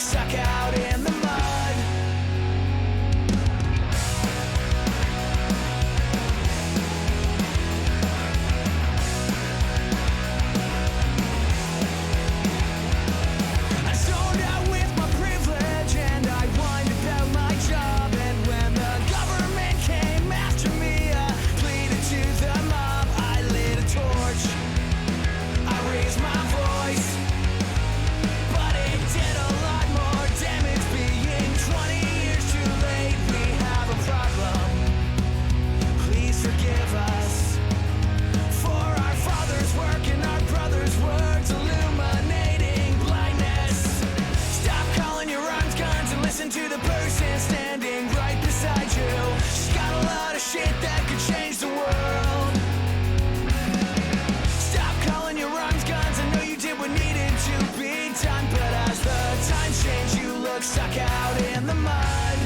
stuck out in the mud. I zoned out with my privilege and I whined about my job. And when the government came after me, I pleaded to the mob. I lit a torch, I raised my voice, but it did a lot more damage being 20 years too late. We have a problem, please forgive us for our father's work and our brother's words illuminating blindness. Stop calling your arms guns and listen to the person standing right beside you. She's got a lot of shit that could change the world. Stop calling your arms guns, I know you did what needed to be done, but as the times change you look stuck out in the mud.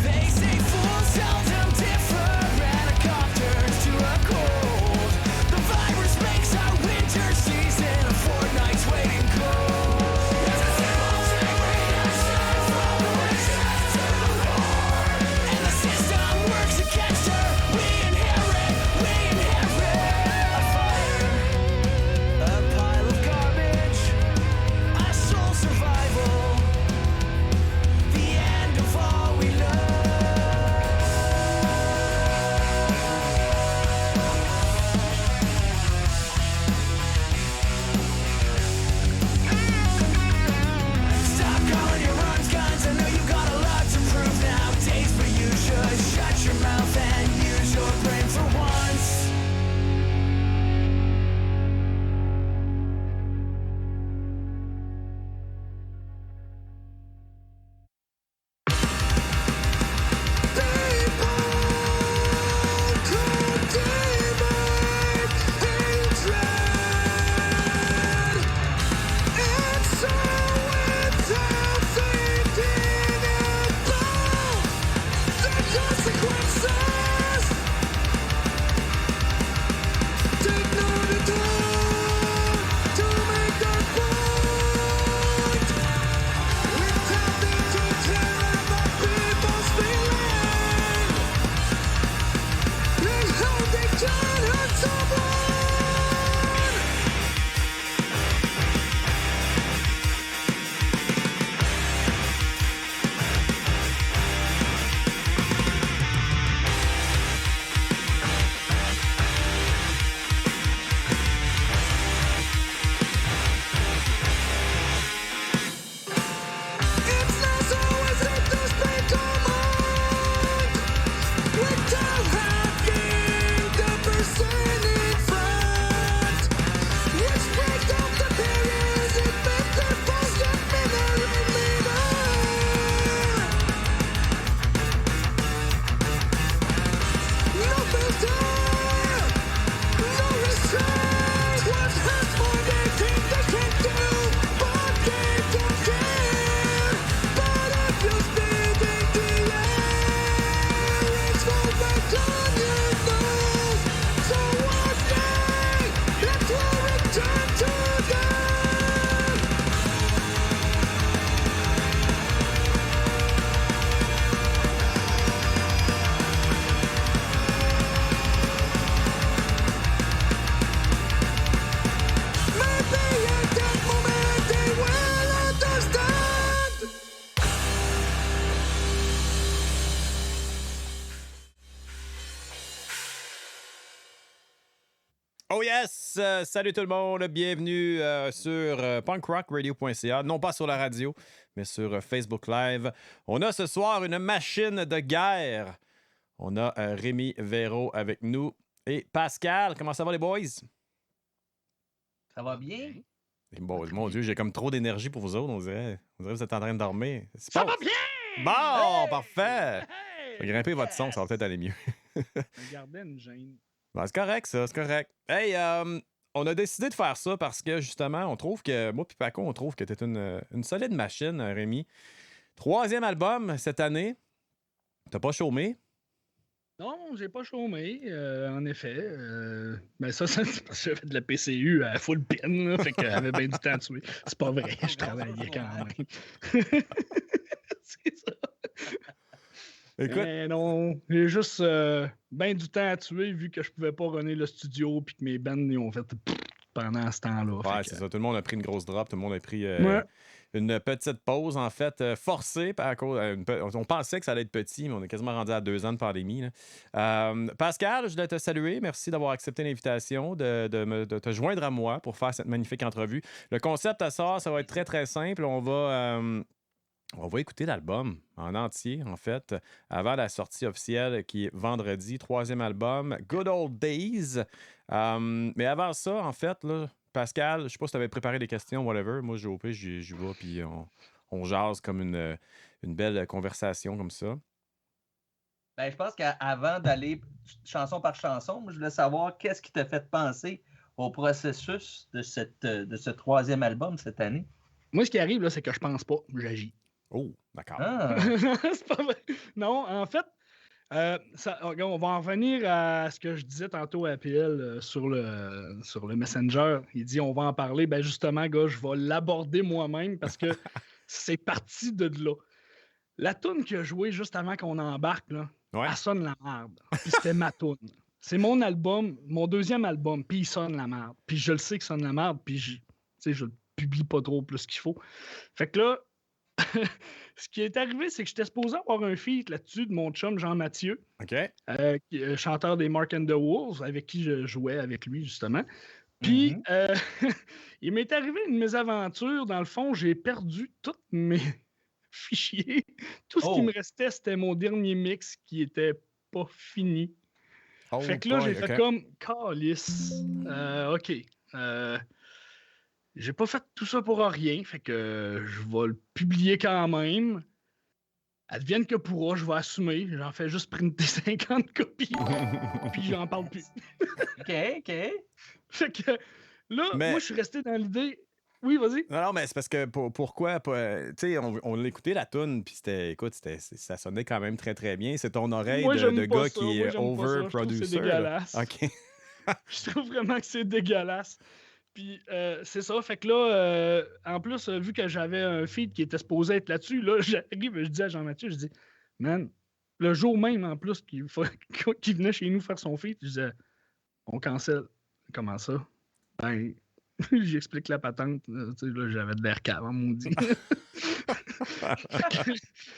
They say fools seldom differ and a cop turns to a cold. The virus makes our winter season a fortnight's waiting cold. It's a simple reaction from the wishes to the Lord. And the system works against her. We inherit a fire, a pile of garbage, a soul survival, the end of all we love. Stop calling your arms guns, I know you got a lot to prove nowadays, but you should shut your mouth and use your brain for once. Oh yes! Salut tout le monde, bienvenue sur punkrockradio.ca, non pas sur la radio, mais sur Facebook Live. On a ce soir une machine de guerre. On a Rémi Véro avec nous et Pascal. Comment ça va les boys? Ça va bien? Bon, mon Dieu, j'ai comme trop d'énergie pour vous autres, on dirait que vous êtes en train de dormir. Ça va bien! Bon, Hey! parfait! Hey! Je vais grimper votre son, ça va peut-être aller mieux. Regardez une gêne. Ben, c'est correct, ça, c'est correct. Hey, on a décidé de faire ça parce que, justement, on trouve que, moi puis Paco, on trouve que t'es une solide machine, Rémi. 3e album cette année. T'as pas chômé? Non, j'ai pas chômé, en effet. Mais ça, c'est parce que j'avais de la PCU à full pin, là, fait qu'elle avait bien du temps à tuer. C'est pas vrai, je travaillais quand même. C'est ça. Écoute, Mais non, j'ai juste bien du temps à tuer vu que je pouvais pas runner le studio puis que mes bands ils ont fait pendant ce temps-là. ouais, Fait c'est que, ça. Tout le monde a pris une grosse drop. Tout le monde a pris ouais. une petite pause, en fait, forcée. À cause, on pensait que ça allait être petit, mais on est quasiment rendu à 2 ans de pandémie. Là. Pascal, je voulais te saluer. Merci d'avoir accepté l'invitation, de te joindre à moi pour faire cette magnifique entrevue. Le concept à ça va être très, très simple. On va écouter l'album en entier, en fait, avant la sortie officielle qui est vendredi, 3e album, Good Old Days. Mais avant ça, en fait, là, Pascal, je sais pas si tu avais préparé des questions, whatever. Moi, j'ai OP, j'y vais, puis on jase comme une belle conversation comme ça. Ben, je pense qu'avant d'aller chanson par chanson, moi, je voulais savoir qu'est-ce qui t'a fait penser au processus de ce 3e album cette année. Moi, ce qui arrive, là, c'est que je pense pas, j'agis. Oh, d'accord. Ah, C'est pas vrai. Non, en fait, on va en revenir à ce que je disais tantôt à PL sur le Messenger. Il dit on va en parler. Ben justement, gars, je vais l'aborder moi-même parce que c'est parti de là. La toune qui a joué juste avant qu'on embarque, là, Ouais. elle sonne la merde. Puis c'était ma toune. C'est mon album, mon 2e album, puis il sonne la merde. Puis je le sais qu'il sonne la merde, puis je le publie pas trop plus qu'il faut. Fait que là, ce qui est arrivé, c'est que j'étais supposé avoir un feat là-dessus de mon chum Jean-Mathieu, OK. chanteur des Mark and the Wolves, avec qui je jouais avec lui, justement. Puis, il m'est arrivé une mésaventure. Dans le fond, j'ai perdu tous mes fichiers. Tout ce qui me restait, c'était mon dernier mix qui était pas fini. Oh, Fait que là, boy, j'ai fait OK. comme calice. OK. J'ai pas fait tout ça pour rien. Fait que je vais le publier quand même. Advienne que pourra, je vais assumer. J'en fais juste printer 50 copies. Puis j'en parle plus. OK. Fait que là, Mais- moi, je suis resté dans l'idée. Oui, vas-y. Non, mais c'est parce que pourquoi pas. Tu sais, on l'a écouté la toune, puis ça sonnait quand même très très bien. C'est ton oreille Moi, j'aime de pas gars ça. qui Moi, est j'aime pas ça. Je trouve que over-producer. c'est dégueulasse. OK. Je trouve vraiment que c'est dégueulasse. Puis c'est ça. Fait que là, en plus, vu que j'avais un feed qui était supposé être là-dessus, là, j'arrive et je dis à Jean-Mathieu, je dis, man, le jour même, en plus, qu'il venait chez nous faire son feed, je disais, on cancelle. Comment ça? Ben, j'explique la patente. Tu sais, là, j'avais de l'air cave, maudit.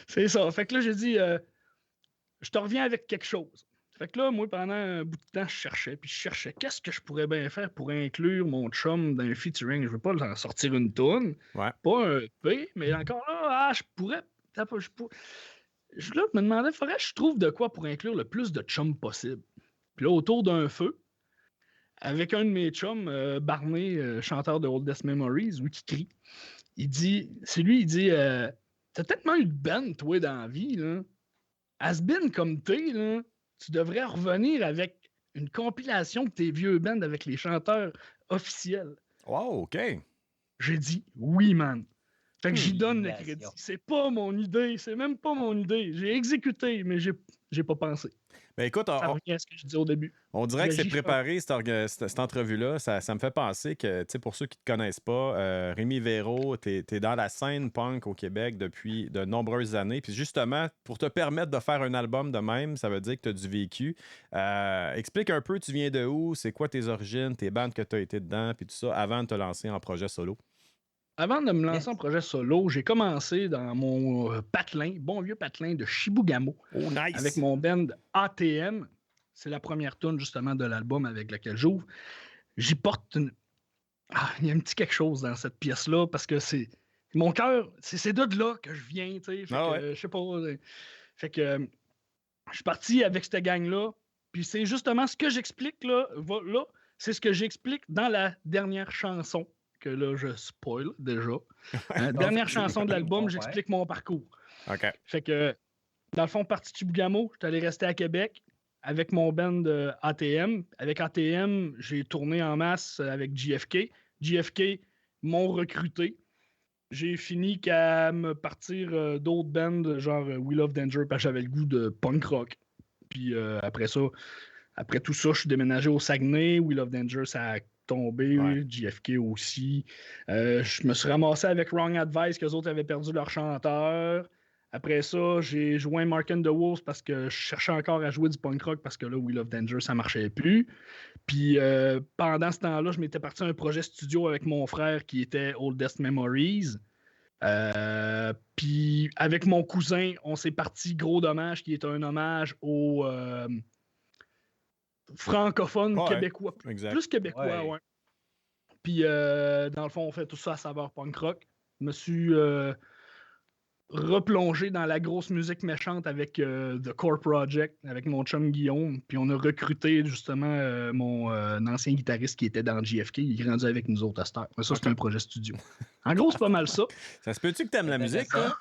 C'est ça. Fait que là, j'ai dit, je te reviens avec quelque chose. Fait que là, moi, pendant un bout de temps, je cherchais qu'est-ce que je pourrais bien faire pour inclure mon chum dans un featuring. Je veux pas leur sortir une toune, Ouais. pas un EP, mais encore là, je pourrais. Là, je me demandais, faudrait que je trouve de quoi pour inclure le plus de chums possible. Puis là, autour d'un feu, avec un de mes chums, Barney, chanteur de Oldest Memories, qui crie, il dit, t'as tellement eu de band, toi, dans la vie, là. Has-been comme t'es, là, tu devrais revenir avec une compilation de tes vieux bands avec les chanteurs officiels. Wow, OK. J'ai dit oui, man. Fait que j'y donne le Compilation. crédit. C'est pas mon idée, c'est même pas mon idée. J'ai exécuté, mais j'ai pas pensé. Ben écoute, Ça revient à ce que je disais au début. on dirait que c'est J'agis préparé, cette entrevue-là. Ça me fait penser que, tu sais, pour ceux qui ne te connaissent pas, Rémi Véro, tu es dans la scène punk au Québec depuis de nombreuses années. Puis justement, pour te permettre de faire un album de même, ça veut dire que tu as du vécu. Explique un peu, tu viens de où, c'est quoi tes origines, tes bandes que tu as été dedans, puis tout ça, avant de te lancer en projet solo. Avant de me lancer en projet solo, j'ai commencé dans mon patelin, bon vieux patelin de Chibougamau, Oh, nice! avec mon band ATM. C'est la première tune justement de l'album avec laquelle j'ouvre. J'y porte une... il y a un petit quelque chose dans cette pièce-là parce que c'est mon cœur, c'est de là que je viens, tu sais. Je sais pas. Fait que je suis parti avec cette gang-là. Puis c'est justement ce que j'explique là, c'est ce que j'explique dans la dernière chanson. Que là, je spoil déjà. Dernière chanson de l'album, j'explique mon parcours. OK. Fait que, dans le fond, parti de Chibougamau, je suis allé rester à Québec avec mon band ATM. Avec ATM, j'ai tourné en masse avec JFK. JFK m'ont recruté. J'ai fini qu'à me partir d'autres bands, genre We Love Danger, parce que j'avais le goût de punk rock. Puis après tout ça, je suis déménagé au Saguenay. We Love Danger, ça a tombé. Ouais. JFK aussi. Je me suis ramassé avec Wrong Advice, qu'eux autres avaient perdu leur chanteur. Après ça, j'ai joint Mark and the Wolves parce que je cherchais encore à jouer du punk rock parce que là, We Love Danger, ça marchait plus. Puis pendant ce temps-là, je m'étais parti à un projet studio avec mon frère qui était Oldest Memories. Puis avec mon cousin, on s'est parti Gros Dommage, qui est un hommage aux francophones québécois. Exact. Plus québécois, ouais. Puis dans le fond, on fait tout ça à saveur punk rock. Je me suis replongé dans la grosse musique méchante avec The Core Project, avec mon chum Guillaume. Puis on a recruté justement mon ancien guitariste qui était dans JFK. Il est rendu avec nous autres à cette heure. Mais ça, c'est un projet studio. En gros, c'est pas mal ça. Ça se peut-tu que t'aimes la musique, là?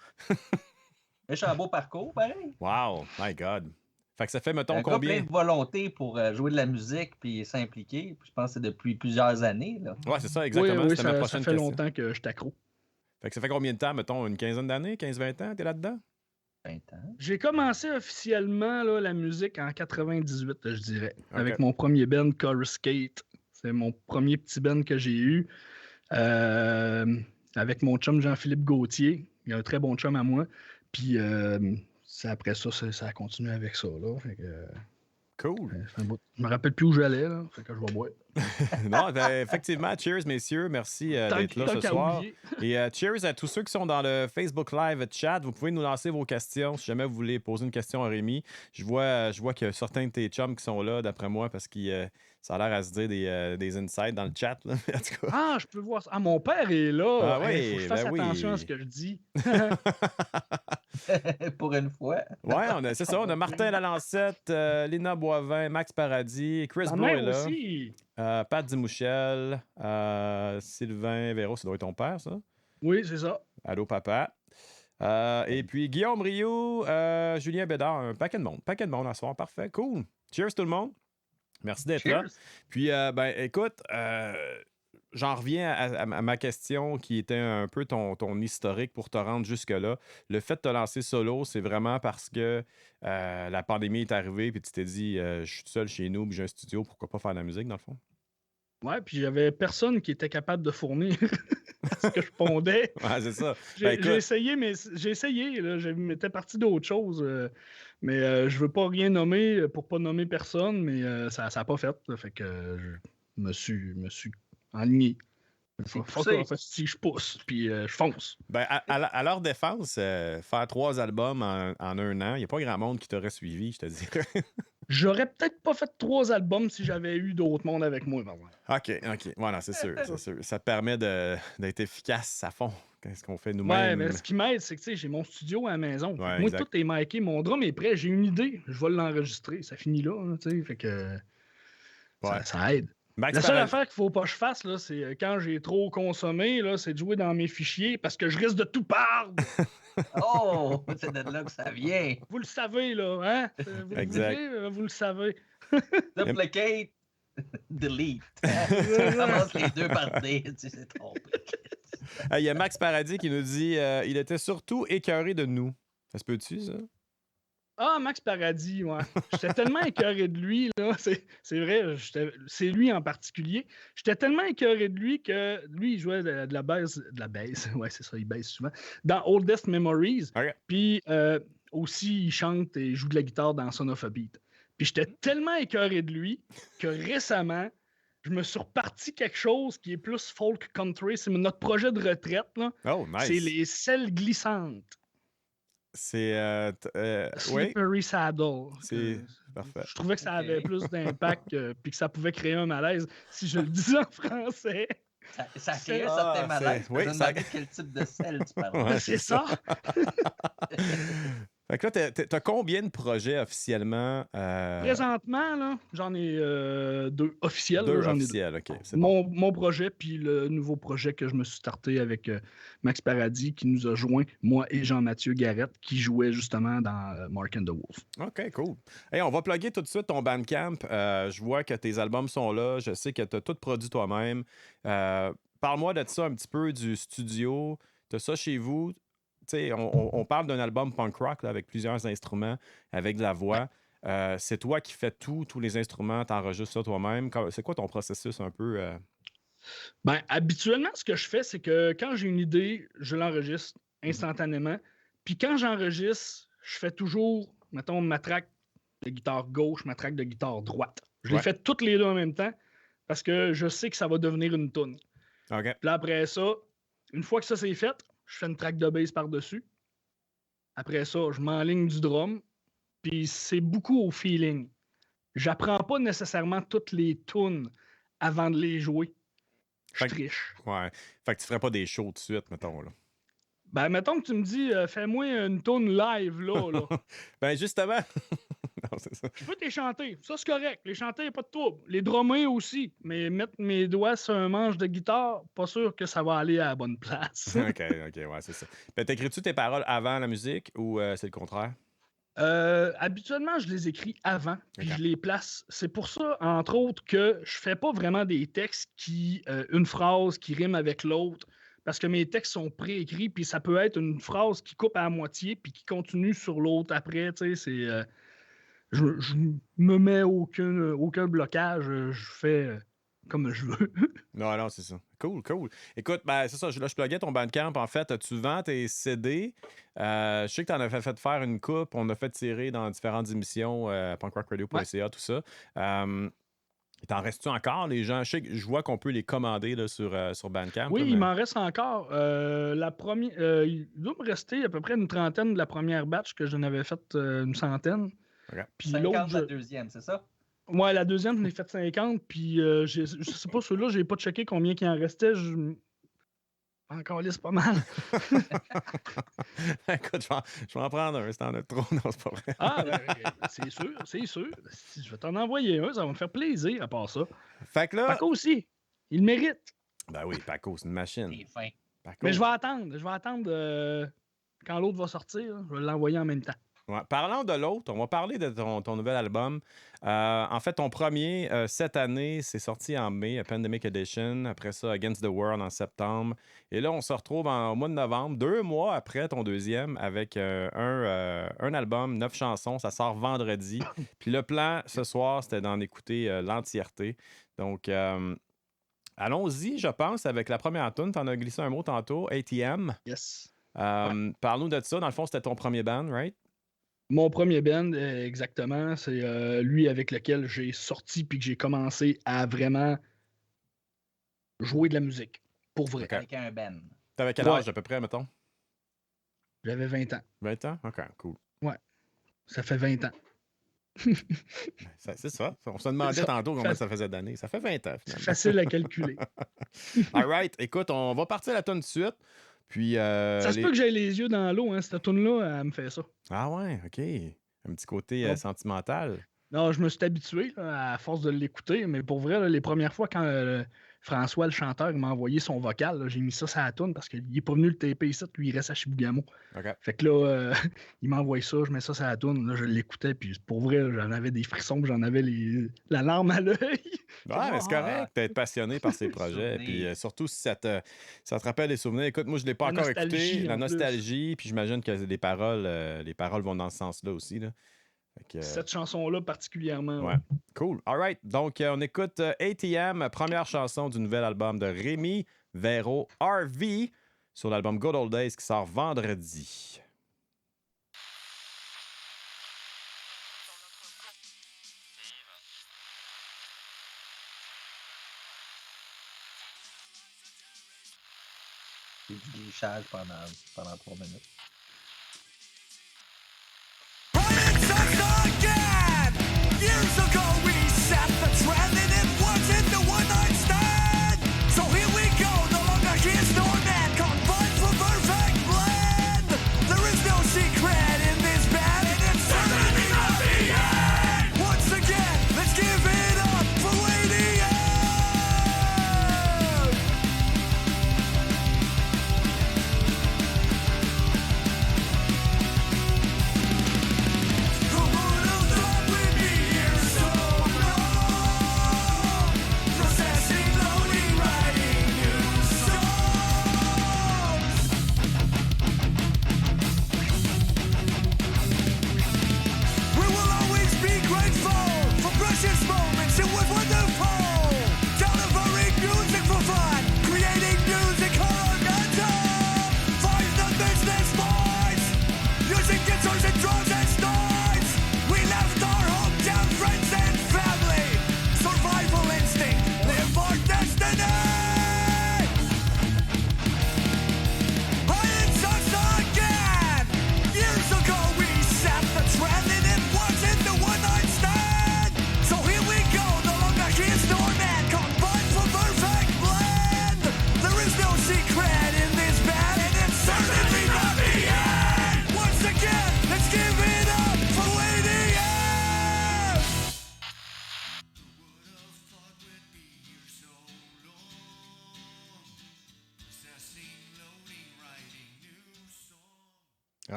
Méchant beau parcours, pareil. Wow, my God. Fait que ça fait, mettons, Un gars combien? plein de volonté pour jouer de la musique puis s'impliquer. Puis je pense que c'est depuis plusieurs années. Là. Ouais, c'est ça, exactement. Oui, C'était ma ça prochaine fait question. longtemps que je t'accro. Fait que ça fait combien de temps, mettons, une quinzaine d'années, 15-20 ans, t'es là-dedans? 20 ans. J'ai commencé officiellement là, la musique en 98, je dirais, Ok. avec mon premier band, Chorus Skate. C'est mon premier petit band que j'ai eu. Avec mon chum Jean-Philippe Gauthier. Il a un très bon chum à moi. Puis après ça, ça a continué avec ça. Là. Fait que, Cool. je me rappelle plus où j'allais. Là. Fait que je vais boire. Non, ben, effectivement, cheers, messieurs. Merci d'être là ce soir. Et cheers à tous ceux qui sont dans le Facebook Live chat. Vous pouvez nous lancer vos questions si jamais vous voulez poser une question à Rémi. Je vois qu'il y a certains de tes chums qui sont là, d'après moi, parce que ça a l'air à se dire des insights dans le chat. Là. En tout cas. Ah, je peux voir ça. Ah, mon père est là. Ah oui, Faut que je fasse ben attention oui. à ce que je dis. Pour une fois. Ouais, c'est ça. On a Martin Lalancette, Lina Boivin, Max Paradis, Chris Ta Bro mère est là. aussi. Pat Dimouchel, Sylvain Véro, ça doit être ton père, ça? Oui, c'est ça. Allô, papa. Et puis Guillaume Rioux, Julien Bédard, un paquet de monde à soir. Parfait, cool. Cheers tout le monde. Merci d'être là. Puis, écoute, j'en reviens à ma question qui était un peu ton historique pour te rendre jusque-là. Le fait de te lancer solo, c'est vraiment parce que la pandémie est arrivée puis tu t'es dit, je suis tout seul chez nous puis j'ai un studio, pourquoi pas faire de la musique dans le fond? Ouais, puis j'avais personne qui était capable de fournir ce que je pondais. Ouais, c'est ça. J'ai essayé, mais là, je m'étais parti d'autre chose. Mais je veux pas rien nommer pour pas nommer personne, mais ça n'a pas fait. Fait que je me suis enligné. Si je pousse, puis je fonce. Ben, à leur défense, faire 3 albums en 1 an, il n'y a pas grand monde qui t'aurait suivi, je te dirais. J'aurais peut-être pas fait 3 albums si j'avais eu d'autres mondes avec moi. OK. Voilà, c'est sûr. Ça te permet d'être efficace à fond. Qu'est-ce qu'on fait nous-mêmes? Ouais, mais ce qui m'aide, c'est que j'ai mon studio à la maison. Ouais, moi, exact. tout est miké. Mon drum est prêt. J'ai une idée. Je vais l'enregistrer. Ça finit là. Fait que ça aide. La seule affaire qu'il faut pas que je fasse, là, c'est quand j'ai trop consommé, là, c'est de jouer dans mes fichiers parce que je risque de tout perdre. Oh, c'est de là que ça vient. Vous le savez, là, hein? Vous Exact. vous le savez. Duplicate, delete. Ça commence les deux par D, tu sais, trompé. Il y a Max Paradis qui nous dit il était surtout écœuré de nous. Ça se peut-tu, ça? Ah, Max Paradis, ouais. J'étais tellement écœuré de lui, là. C'est vrai, c'est lui en particulier. J'étais tellement écœuré de lui que lui, il jouait de la bass. De la bass, ouais, c'est ça, il baisse souvent. Dans Oldest Memories. Okay. Puis aussi, il chante et joue de la guitare dans Son of a Beat. Puis j'étais tellement écœuré de lui que récemment, je me suis reparti quelque chose qui est plus folk country. C'est notre projet de retraite, là. Oh, nice. C'est les selles glissantes. C'est... Slippery Saddle. C'est parfait. Je trouvais que ça avait plus d'impact puis que ça pouvait créer un malaise si je le disais en français. Ça crée un certain malaise. Oui, je me demandais quel type de sel tu parlais. Ouais, c'est ça. Fait que là, t'as combien de projets officiellement? Présentement, là, j'en ai 2 officiels. 2 là, j'en ai officiels, OK. C'est bon. Mon projet, puis le nouveau projet que je me suis starté avec Max Paradis, qui nous a joint, moi et Jean-Mathieu Garrett, qui jouait justement dans Mark and the Wolf. OK, cool. Hey, on va plugger tout de suite ton Bandcamp. Je vois que tes albums sont là. Je sais que tu as tout produit toi-même. Parle-moi de ça un petit peu, du studio. Tu as ça chez vous. On parle d'un album punk rock là, avec plusieurs instruments, avec de la voix. c'est toi qui fais tous les instruments, t'enregistres ça toi-même. C'est quoi ton processus un peu? Ben, habituellement, ce que je fais, c'est que quand j'ai une idée, je l'enregistre instantanément. Puis quand j'enregistre, je fais toujours, mettons, ma track de guitare gauche, ma track de guitare droite. Je les fais toutes les deux en même temps parce que je sais que ça va devenir une toune. OK. Puis là, après ça, une fois que ça c'est fait, je fais une track de bass par-dessus. Après ça, je m'enligne du drum. Puis c'est beaucoup au feeling. J'apprends pas nécessairement toutes les tunes avant de les jouer. Je triche. Ouais. Fait que tu ferais pas des shows tout de suite, mettons, là. Ben, mettons que tu me dis, fais-moi une tune live, là. Ben, justement. Non, c'est ça. Je peux te les chanter. Ça, c'est correct. Les chanter, il n'y a pas de trouble. Les drummer aussi. Mais mettre mes doigts sur un manche de guitare, pas sûr que ça va aller à la bonne place. OK, ouais, c'est ça. Ben, t'écris-tu tes paroles avant la musique ou c'est le contraire? Habituellement, je les écris avant, puis je les place. C'est pour ça, entre autres, que je fais pas vraiment des textes qui, une phrase qui rime avec l'autre, parce que mes textes sont préécrits, puis ça peut être une phrase qui coupe à la moitié, puis qui continue sur l'autre après, tu sais, c'est... je me mets aucun blocage, je fais comme je veux. Non, c'est ça. Cool. Écoute, ben c'est ça, je pluguais ton Bandcamp. En fait, tu vends tes CD. Je sais que tu en as fait faire une coupe. On a fait tirer dans différentes émissions, punkrockradio.ca, tout ça. T'en restes-tu encore, les gens? Je vois qu'on peut les commander là, sur Bandcamp. Oui, là, mais... il m'en reste encore. Il doit me rester à peu près une trentaine de la première batch que j'en avais fait une centaine. Okay. Puis 50 la deuxième, c'est ça? Ouais, la deuxième, j'en ai fait 50, puis je sais pas, ceux-là, j'ai pas checké combien il en restait. Encore lisse pas mal. Écoute, je vais en prendre un, si t'en as trop. Non, c'est pas vrai. Ah, ben, c'est sûr. Si je vais t'en envoyer un, ça va me faire plaisir à part ça. Fait que là... Paco aussi, il le mérite. Ben oui, Paco, c'est une machine. C'est fin. Paco. Mais je vais attendre quand l'autre va sortir, je vais l'envoyer en même temps. Ouais. Parlant de l'autre, on va parler de ton nouvel album. En fait, ton premier, cette année, c'est sorti en mai, Pandemic Edition. Après ça, Against the World en septembre. Et là, on se retrouve au mois de novembre, 2 mois après ton deuxième, avec un album, 9 chansons. Ça sort vendredi. Puis le plan, ce soir, c'était d'en écouter l'entièreté. Donc, allons-y, je pense, avec la première tune. Tu en as glissé un mot tantôt, ATM. Yes. Parle-nous de ça. Dans le fond, c'était ton premier band, right? Mon premier band, exactement, c'est lui avec lequel j'ai sorti puis que j'ai commencé à vraiment jouer de la musique, pour vrai. Avec un band. T'avais quel âge à peu près, mettons? J'avais 20 ans. 20 ans? OK, cool. Ouais, ça fait 20 ans. C'est ça. On se demandait tantôt combien ça faisait d'années. Ça fait 20 ans, finalement. C'est facile à calculer. All right. Écoute, on va partir la tonne de suite. Puis, ça se peut que j'aie les yeux dans l'eau, hein. Cette toune-là, elle me fait ça. Ah ouais, OK. Un petit côté sentimental. Non, je me suis habitué là, à force de l'écouter, mais pour vrai, là, les premières fois quand François, le chanteur, m'a envoyé son vocal, là, j'ai mis ça sur la toune parce qu'il n'est pas venu le taper ici, lui, il reste à Chibougamau. Okay. Fait que là, il m'a envoyé ça, je mets ça sur la toune, là, je l'écoutais, puis pour vrai, là, j'en avais des frissons, puis j'en avais la larme à l'œil. Ouais, mais c'est correct d'être passionné par ces projets. Puis surtout si ça te rappelle des souvenirs. Écoute, moi, je ne l'ai pas encore écouté. La nostalgie, puis j'imagine que les paroles vont dans ce sens-là aussi. Là. Cette chanson-là particulièrement. Ouais. Cool. All right. Donc, on écoute ATM, première chanson du nouvel album de Rémi Véro RV sur l'album Good Old Days qui sort vendredi. J'ai du glitchage pendant 3 minutes. Years ago we set the trend and it wasn't the one night stand. So here we go, no longer his nor man, combined for perfect blend. There is no secret in this band and it's certainly not the end. Once again, let's give it up for Lady M. Who would have thought we'd be here so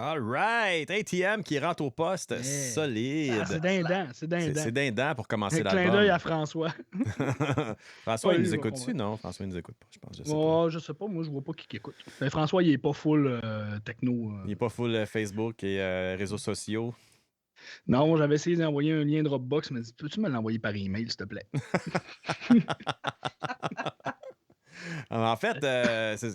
All right. ATM qui rentre au poste. Yeah. Solide. Ah, c'est dindant, c'est dindant. C'est dindant pour commencer Un clin l'album. d'œil à François. François, il Ouais, nous on écoute-tu? va- Non, François, il nous écoute pas, je pense. Je sais pas. Oh, je sais pas, moi je vois pas qui écoute. Mais François, il est pas full techno. Il est pas full Facebook et réseaux sociaux. Non, j'avais essayé d'envoyer un lien Dropbox, mais peux-tu me l'envoyer par email, s'il te plaît? En fait,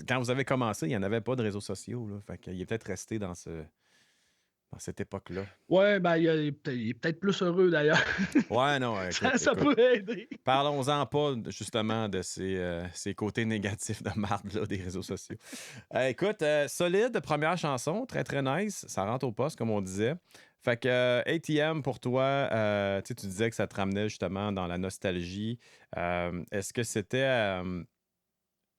quand vous avez commencé, il n'y en avait pas de réseaux sociaux. Là. Fait qu'il est peut-être resté dans cette époque-là. Ouais, ben il est peut-être plus heureux d'ailleurs. Ouais, non, Ça écoute, peut aider. parlons-en pas justement de ces côtés négatifs de marde là, des réseaux sociaux. Écoute, solide, première chanson, très très nice. Ça rentre au poste, comme on disait. Fait que ATM, pour toi, tu disais que ça te ramenait justement dans la nostalgie. Est-ce que c'était...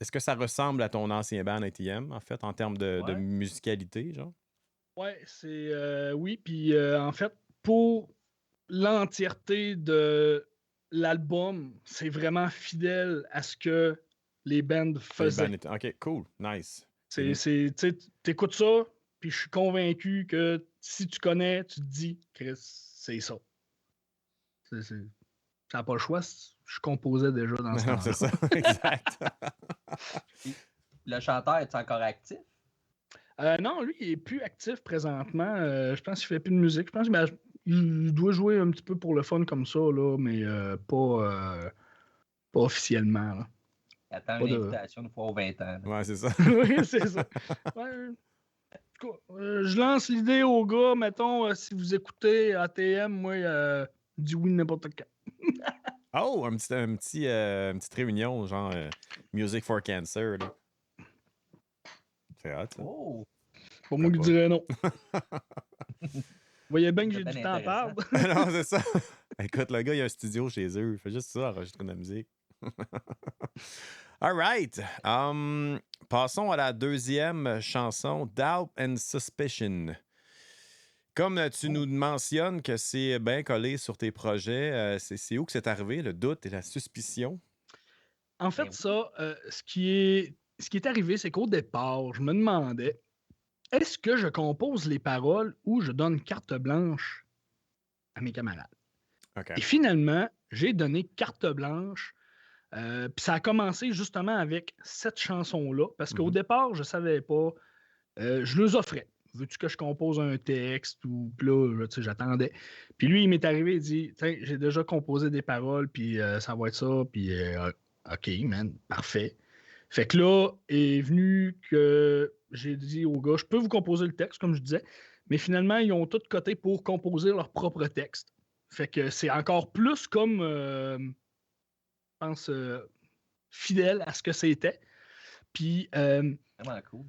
est-ce que ça ressemble à ton ancien band ATM, en fait, en termes de Ouais. musicalité, genre? Ouais, c'est. Oui, puis en fait, pour l'entièreté de l'album, c'est vraiment fidèle à ce que les bands Les faisaient. bands étaient- OK, cool, nice. Tu écoutes ça, puis je suis convaincu que si tu connais, tu te dis, Chris, c'est ça. Ça n'a pas le choix, je composais déjà dans ce Non, temps-là. c'est ça, exact. Le chanteur est encore actif? Non, lui, il est plus actif présentement. Je pense qu'il fait plus de musique. Je pense qu'il doit jouer un petit peu pour le fun comme ça, là, mais pas officiellement. Là. Il attend Pas une de- invitation une fois aux 20 ans. là. Ouais, c'est ça. Oui, c'est ça. Ouais, en tout cas, je lance l'idée aux gars, mettons, si vous écoutez ATM, moi, je dis oui n'importe quand. Oh, une petite réunion, genre Music for Cancer. Là. C'est hot, ça. Oh! Pour moi, Pourquoi lui dirais non. Vous voyez bien que C'est j'ai bien du temps à intéressant. perdre. Non, c'est ça. Écoute, le gars, il a un studio chez eux. Il fait juste ça, enregistrer de la musique. All right. Passons à la deuxième chanson, Doubt and Suspicion. Comme tu nous mentionnes que c'est bien collé sur tes projets, c'est où que c'est arrivé, le doute et la suspicion? En Ben fait, oui. ça, ce qui est arrivé, c'est qu'au départ, je me demandais, est-ce que je compose les paroles ou je donne carte blanche à mes camarades? OK. Et finalement, j'ai donné carte blanche. Puis ça a commencé justement avec cette chanson-là, parce qu'au Mhm. départ, je savais pas. Je leur offrais. Veux-tu que je compose un texte ou puis là, tu sais, j'attendais. Puis lui, il m'est arrivé, il dit, tiens, j'ai déjà composé des paroles, puis ça va être ça, puis OK, man, parfait. Fait que là est venu que j'ai dit aux gars, je peux vous composer le texte, comme je disais, mais finalement, ils ont tout coté pour composer leur propre texte. Fait que c'est encore plus comme, je pense, fidèle à ce que c'était. Puis, Vraiment cool.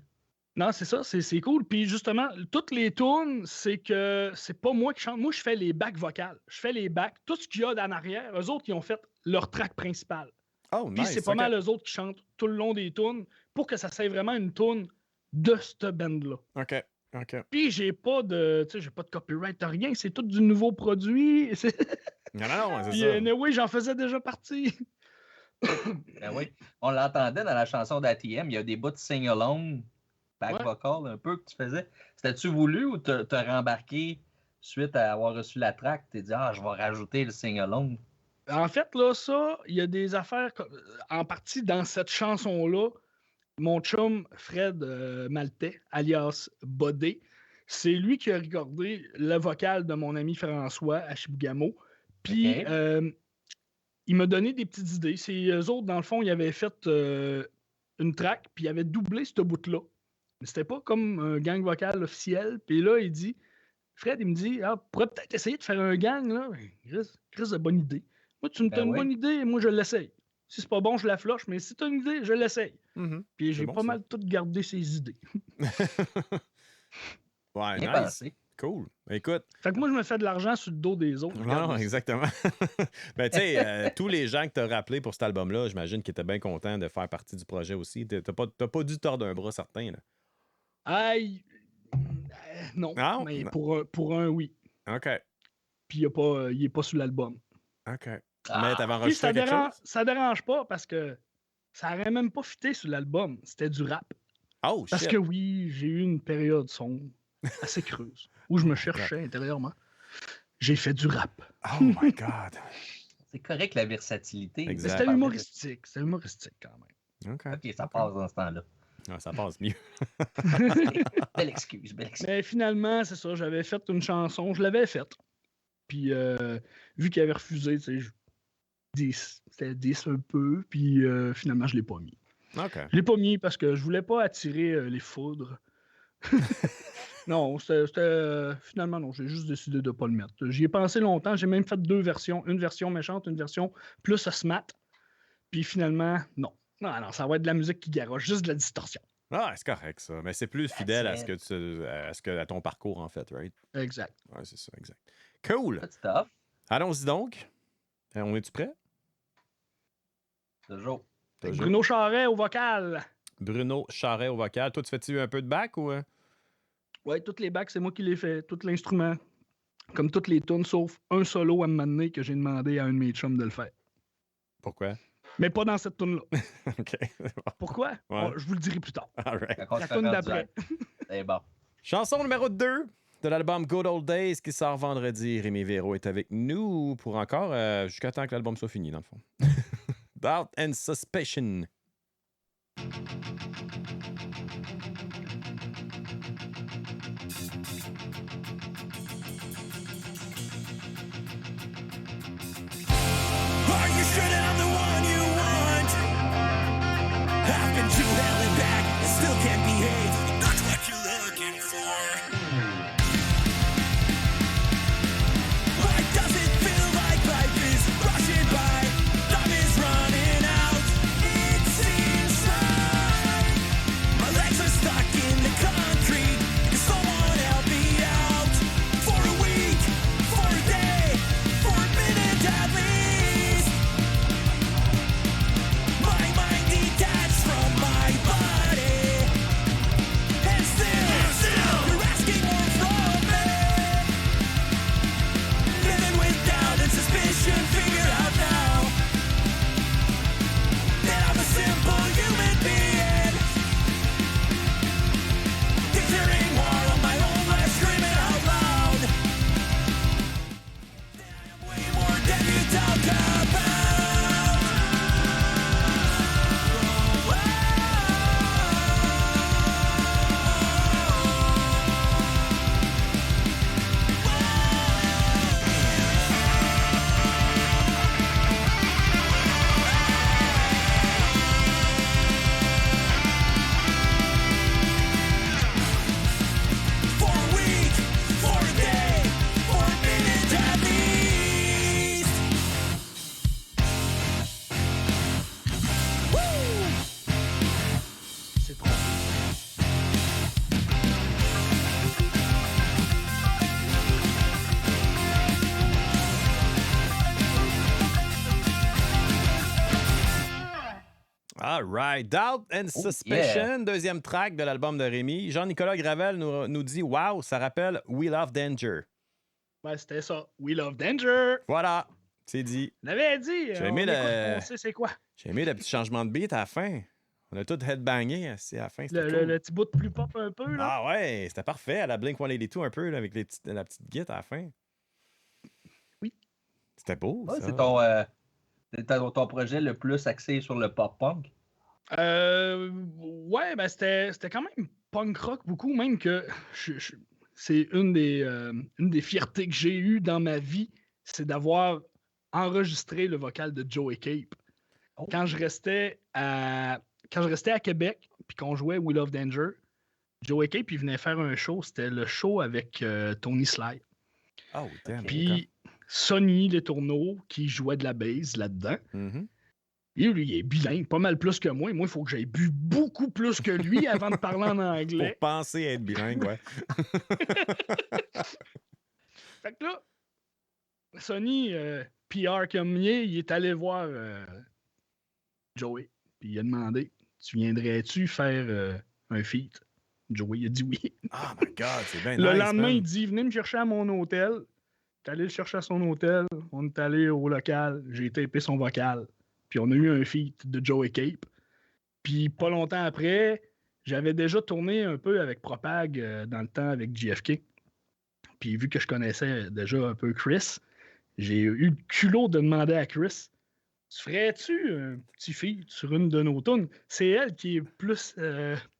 non, c'est ça, c'est cool. Puis justement, toutes les tunes, c'est que c'est pas moi qui chante. Moi, je fais les backs vocales. Je fais les backs. Tout ce qu'il y a en arrière, eux autres, ils ont fait leur track principal. Oh, Puis nice. c'est pas OK. mal eux autres qui chantent tout le long des tunes pour que ça soit vraiment une tune de cette band-là. OK. OK. Puis j'ai pas de copyright, rien. C'est tout du nouveau produit. Non, non, c'est Puis ça. anyway, j'en faisais déjà partie. Ben oui. On l'entendait dans la chanson d'ATM. Il y a des bouts de sing-along, back Ouais. vocal un peu que tu faisais. C'était-tu voulu ou t'as rembarqué suite à avoir reçu la track? T'es dit, je vais rajouter le sing-along. En fait, là, ça, il y a des affaires en partie dans cette chanson-là. Mon chum Fred Maltais, alias Bodé, c'est lui qui a recordé le vocal de mon ami François à Chibougamau. Puis, Ok. il m'a donné des petites idées. C'est eux autres, dans le fond, ils avaient fait une track, puis ils avaient doublé ce bout-là. Mais c'était pas comme un gang vocal officiel. Puis là, il dit, Fred, il me dit, on pourrait peut-être essayer de faire un gang, là. Chris de bonne idée. Moi, tu me Ben donnes une oui. bonne idée, moi, je l'essaye. Si c'est pas bon, je la floche, mais si tu as une idée, je l'essaye. Mhm. Puis C'est j'ai bon, pas ça. mal tout gardé ses idées. Ouais, Bien nice. pensé. Cool. Écoute, Fait que moi, je me fais de l'argent sur le dos des autres. non, Regarde non, ça. exactement. Ben, tu sais, tous les gens que tu as rappelés pour cet album-là, j'imagine qu'ils étaient bien contents de faire partie du projet aussi. T'as pas dû tordre un bras certain, là. Aïe. Non, Non? mais Non. pour un, oui. OK. Puis il est pas sur l'album. OK. Ah. Mais t'avais Puis enregistré quelque chose? ça dérange pas parce que ça aurait même pas fité sur l'album. C'était du rap. Oh, Parce shit. que oui, j'ai eu une période sombre. assez creuse, où je me cherchais intérieurement. J'ai fait du rap. Oh my God. C'est correct la versatilité. Exact. Mais c'était humoristique. C'était humoristique quand même. OK. Ok, ça passe dans ce temps-là. Ah, ça passe mieux. Belle excuse, belle excuse. Mais finalement, c'est ça, j'avais fait une chanson, je l'avais faite. Puis, vu qu'il avait refusé, tu sais, c'était 10 un peu, puis finalement, je l'ai pas mis. OK. Je l'ai pas mis parce que je voulais pas attirer les foudres. Non, finalement, non, j'ai juste décidé de pas le mettre. J'y ai pensé longtemps, j'ai même fait 2 versions, une version méchante, une version plus smart. Puis finalement, non. Non, ça va être de la musique qui garoche, juste de la distorsion. Ah, c'est correct, ça. Mais c'est plus fidèle à à ton parcours, en fait, right? Exact. Ouais, c'est ça, exact. Cool. Good stuff. Allons-y donc. On est-tu prêt? Toujours. Toujours. Bruno Charret au vocal. Bruno Charret au vocal. Toi, tu fais-tu un peu de back ou... Ouais, toutes les backs, c'est moi qui les fais. Tout l'instrument. Comme toutes les tunes, sauf un solo à un moment donné que j'ai demandé à un de mes chums de le faire. Pourquoi? Mais pas dans cette tune-là. OK. Pourquoi? Ouais. Je vous le dirai plus tard. All right. Quand on La se tune fait d'après. C'est bon. Chanson numéro 2 de l'album Good Old Days qui sort vendredi. Rémi Véro est avec nous pour encore jusqu'à temps que l'album soit fini, dans le fond. Doubt and Suspicion. Are you sure that I'm the one you want? I've been too hell and back and still can't behave. That's what you're looking for. Why does it feel like life is rushing by? Time is running out. It seems like my legs are stuck in the concrete. Can someone help me out? For a week, for a day, for a minute at least. My mind detached from my body. And still, you're asking more from me. Living with doubt and suspicion, figure out now that I'm a simple human being. Declaring war on my own life, screaming out loud that I am way more than you talk about. For a week, for a day, for a minute at least. Woo! C'est trop. All right. Doubt and Suspicion, deuxième track de l'album de Rémi. Jean-Nicolas Gravel nous dit « Wow, ça rappelle We Love Danger Ouais, c'était ça. We Love Danger. ». Voilà, c'est dit. On avait dit. J'ai on aimé écoute, on sait c'est quoi. J'ai aimé le petit changement de beat à la fin. On a tout headbangé à la fin. C'était cool. Le petit bout de plus pop un peu, là. Ah ouais, c'était parfait. À la Blink-182 un peu, là, avec la petite guitare à la fin. Oui. C'était beau, Ouais, ça. c'est ton projet le plus axé sur le pop-punk. Ouais, ben c'était quand même punk rock beaucoup, même que c'est une des fiertés que j'ai eues dans ma vie, c'est d'avoir enregistré le vocal de Joey Cape. Oh. Quand je restais à Québec, puis qu'on jouait We Love Danger, Joey Cape, il venait faire un show, c'était le show avec Tony Sly. Oh, damn. Puis Sonny Letourneau, qui jouait de la bass là-dedans. Mhm. Et lui, il est bilingue, pas mal plus que moi. Et moi, il faut que j'aie bu beaucoup plus que lui avant de parler en Pour anglais. penser être bilingue, ouais. Fait que là, Sonny, PR comme il est allé voir Joey. Puis il a demandé, tu viendrais-tu faire un feat? Joey, il a dit oui. Oh my God, c'est bien Le nice, lendemain, man. il dit, venez me chercher à mon hôtel. T'es allé le chercher à son hôtel. On est allé au local. J'ai tapé son vocal. Puis on a eu un feat de Joey Cape. Puis pas longtemps après, j'avais déjà tourné un peu avec Propag dans le temps avec JFK. Puis vu que je connaissais déjà un peu Chris, j'ai eu le culot de demander à Chris, tu ferais-tu un petit feat sur une de nos tunes? C'est elle qui est plus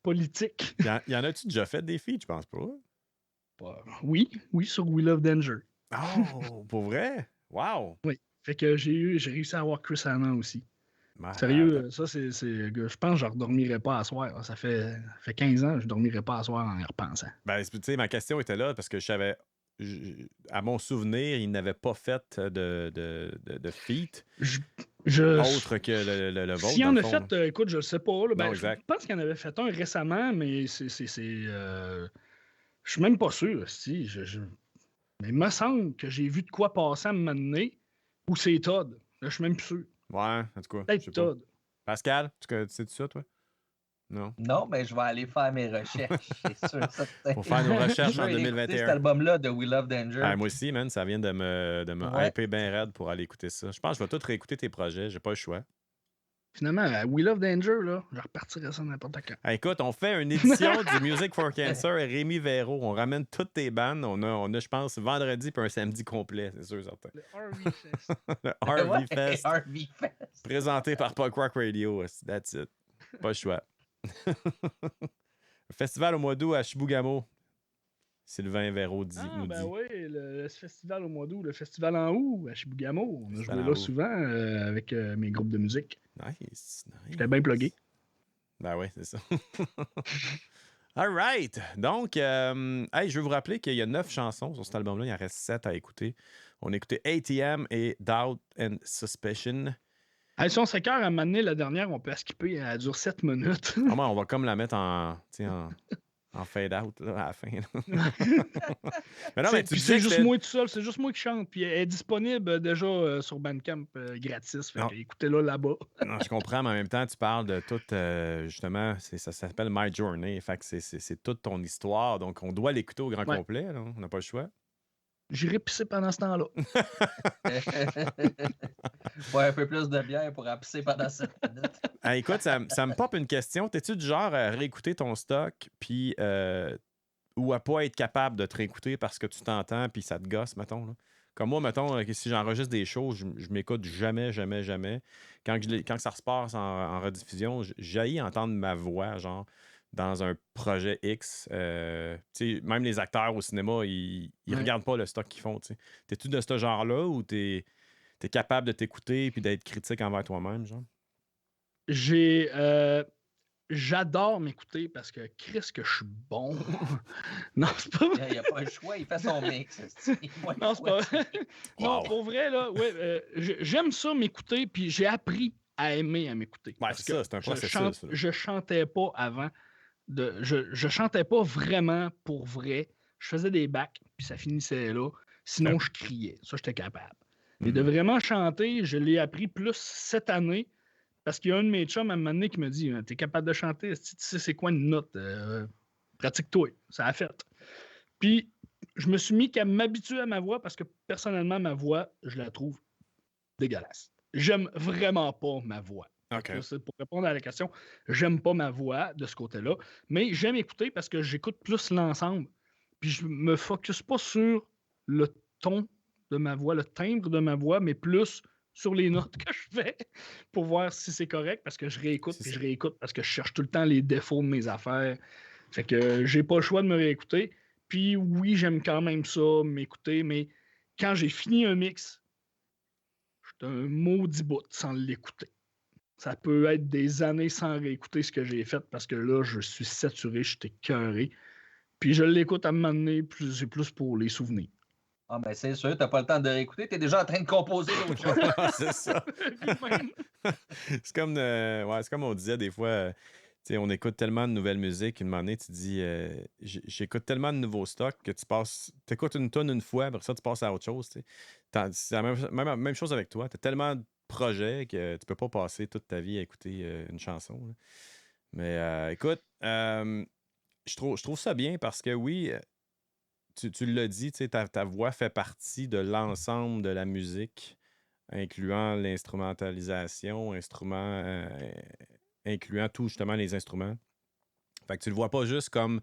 politique. Y en a-tu déjà fait des feats, je pense pas? Oui, sur We Love Danger. Oh, pour vrai? Wow! Oui. Fait que j'ai réussi à avoir Chris Hanna aussi. Malade. Sérieux, ça, c'est. Je pense que je ne redormirais pas à soir. Ça fait 15 ans que je ne dormirais pas à soir en y repensant. Ben, tu sais, ma question était là parce que je savais. À mon souvenir, il n'avait pas fait de feat autre que le vôtre. S'il dans en le a fond, fait, écoute, je ne sais pas. Là, Non, je exact. pense qu'il en avait fait un récemment, mais je suis même pas sûr. Si, mais il me semble que j'ai vu de quoi passer à me mener ou c'est Todd. Là, je suis même plus sûr. Ouais, en tout cas. je Peut-être sais pas. Todd. Pascal, tu sais ça, toi? Non. Non, mais je vais aller faire mes recherches, c'est sûr. Pour faire nos recherches Je en vais aller écouter 2021. cet album-là de We Love Danger. Ah, moi aussi, man, ça vient de me Ouais. hyper bien raide pour aller écouter ça. Je pense que je vais tout réécouter tes projets, j'ai pas le choix. Finalement, à We Love Danger, là, je repartirais ça n'importe quand. Ah, écoute, on fait une édition du Music for Cancer et Rémi Véro. On ramène toutes tes bandes. On a je pense, vendredi puis un samedi complet, c'est sûr, certain. Le Harvey Fest. Le RV Ouais, Fest, RV Fest. présenté par Punk Rock Radio. That's it. Pas le choix. Festival au mois d'août à Chibougamau. Sylvain Véro dit, nous Ben dit. oui, le festival au mois d'août, le festival en août à Chibougamau. On a Festival joué en là août. souvent avec mes groupes de musique. Nice. J'étais bien plugué. Ben oui, c'est ça. All right. Donc, hey, je veux vous rappeler qu'il y a 9 chansons sur cet album-là. Il en reste 7 à écouter. On a écouté ATM et Doubt and Suspicion. Hey, si on s'écœure à m'amener la dernière, on peut la skipper. Elle dure 7 minutes. Ah, on va comme la mettre en fade-out là, à la fin. Mais non, mais tu Puis disais c'est que juste c'était- moi tout seul, c'est juste moi qui chante. Puis elle est disponible déjà sur Bandcamp gratis. Fait Non. que écoutez-la là-bas. Non, je comprends, mais en même temps, tu parles de tout, justement, ça s'appelle My Journey. Fait que c'est toute ton histoire. Donc, on doit l'écouter au grand Ouais. complet. Là. On n'a pas le choix. J'irai pisser pendant ce temps-là. Ouais, un peu plus de bière pour pisser pendant 7 minutes. Ah, écoute, ça me pop une question. T'es-tu du genre à réécouter ton stock puis ou à pas être capable de te réécouter parce que tu t'entends puis ça te gosse, mettons? Là? Comme moi, mettons, si j'enregistre des shows, je m'écoute jamais. Quand ça se passe en rediffusion, j'haïs entendre ma voix, genre, dans un projet X. Tu sais, même les acteurs au cinéma, ils Ouais. regardent pas le stock qu'ils font. Tu sais. T'es-tu de ce genre-là ou t'es capable de t'écouter puis d'être critique envers toi-même, genre? J'adore m'écouter parce que Chris que je suis bon. Non, c'est pas vrai. Il n'y a pas le choix, il fait son mix. Non, c'est pas vrai. Non, Wow. pour vrai, là, ouais, j'aime ça m'écouter, puis j'ai appris à aimer à m'écouter. Ouais, Parce c'est que ça, c'est un processus. là. je chantais pas avant. Je chantais pas vraiment pour vrai. Je faisais des bacs, puis ça finissait là. Sinon, je criais. Ça, j'étais capable. Mais de vraiment chanter, je l'ai appris plus cette année, parce qu'il y a un de mes chums à un moment donné qui me dit « T'es capable de chanter? Tu sais c'est quoi une note? Pratique-toi. » Ça a fait. Puis, je me suis mis qu'à m'habituer à ma voix parce que personnellement, ma voix, je la trouve dégueulasse. J'aime vraiment pas ma voix. OK. C'est pour répondre à la question, j'aime pas ma voix de ce côté-là, mais j'aime écouter parce que j'écoute plus l'ensemble. Puis je me focus pas sur le ton de ma voix, le timbre de ma voix, mais plus sur les notes que je fais pour voir si c'est correct parce que je réécoute, C'est puis ça. je réécoute parce que je cherche tout le temps les défauts de mes affaires. Fait que j'ai pas le choix de me réécouter. Puis oui, j'aime quand même ça, m'écouter, mais quand j'ai fini un mix, je suis un maudit bout sans l'écouter. Ça peut être des années sans réécouter ce que j'ai fait parce que là, je suis saturé, je suis écœuré. Puis je l'écoute à un moment donné, c'est plus pour les souvenirs. Ah, ben c'est sûr, t'as pas le temps de réécouter, t'es déjà en train de composer l'autre chose. C'est ça. C'est comme, c'est comme on disait des fois, tu sais, on écoute tellement de nouvelles musiques, une année, tu dis, j'écoute tellement de nouveaux stocks que tu écoutes une tonne une fois, après ça, tu passes à autre chose. Tu sais. C'est la même chose avec toi. Tu as tellement de projets que tu peux pas passer toute ta vie à écouter une chanson. Là. Mais écoute, je trouve ça bien parce que oui, tu l'as dit, tu sais, ta voix fait partie de l'ensemble de la musique, incluant l'instrumentalisation, incluant tout justement les instruments. Fait que tu le vois pas juste comme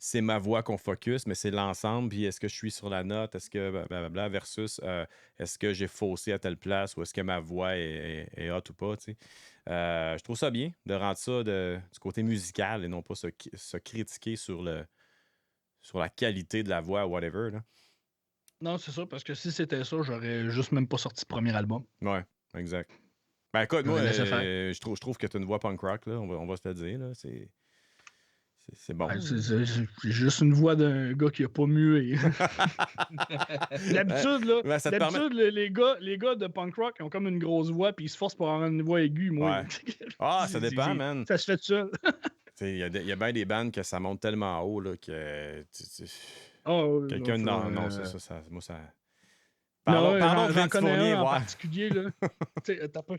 c'est ma voix qu'on focus, mais c'est l'ensemble, puis est-ce que je suis sur la note, est-ce que blablabla, versus est-ce que j'ai faussé à telle place ou est-ce que ma voix est hot ou pas, tu sais. Je trouve ça bien de rendre ça du côté musical et non pas se critiquer sur la qualité de la voix ou whatever, là. Non, c'est ça, parce que si c'était ça, j'aurais juste même pas sorti le premier album. Ouais, exact. Ben écoute, moi, laissé faire. je trouve que tu as une voix punk rock, là, on va se le dire, là, c'est bon. Ouais, c'est juste une voix d'un gars qui a pas mué. D'habitude, là, Ben, ça te permet- les gars de punk rock ils ont comme une grosse voix puis ils se forcent pour avoir une voix aiguë. Moi, Ouais. Ah, ça dépend, man. Ça se fait tout seul. Il y a bien des bandes que ça monte tellement haut là, que quelqu'un... Non, ça... Moi, ça... Parlons de j'en Vince connais Fournier, un en ouais. particulier. Là. T'as pas...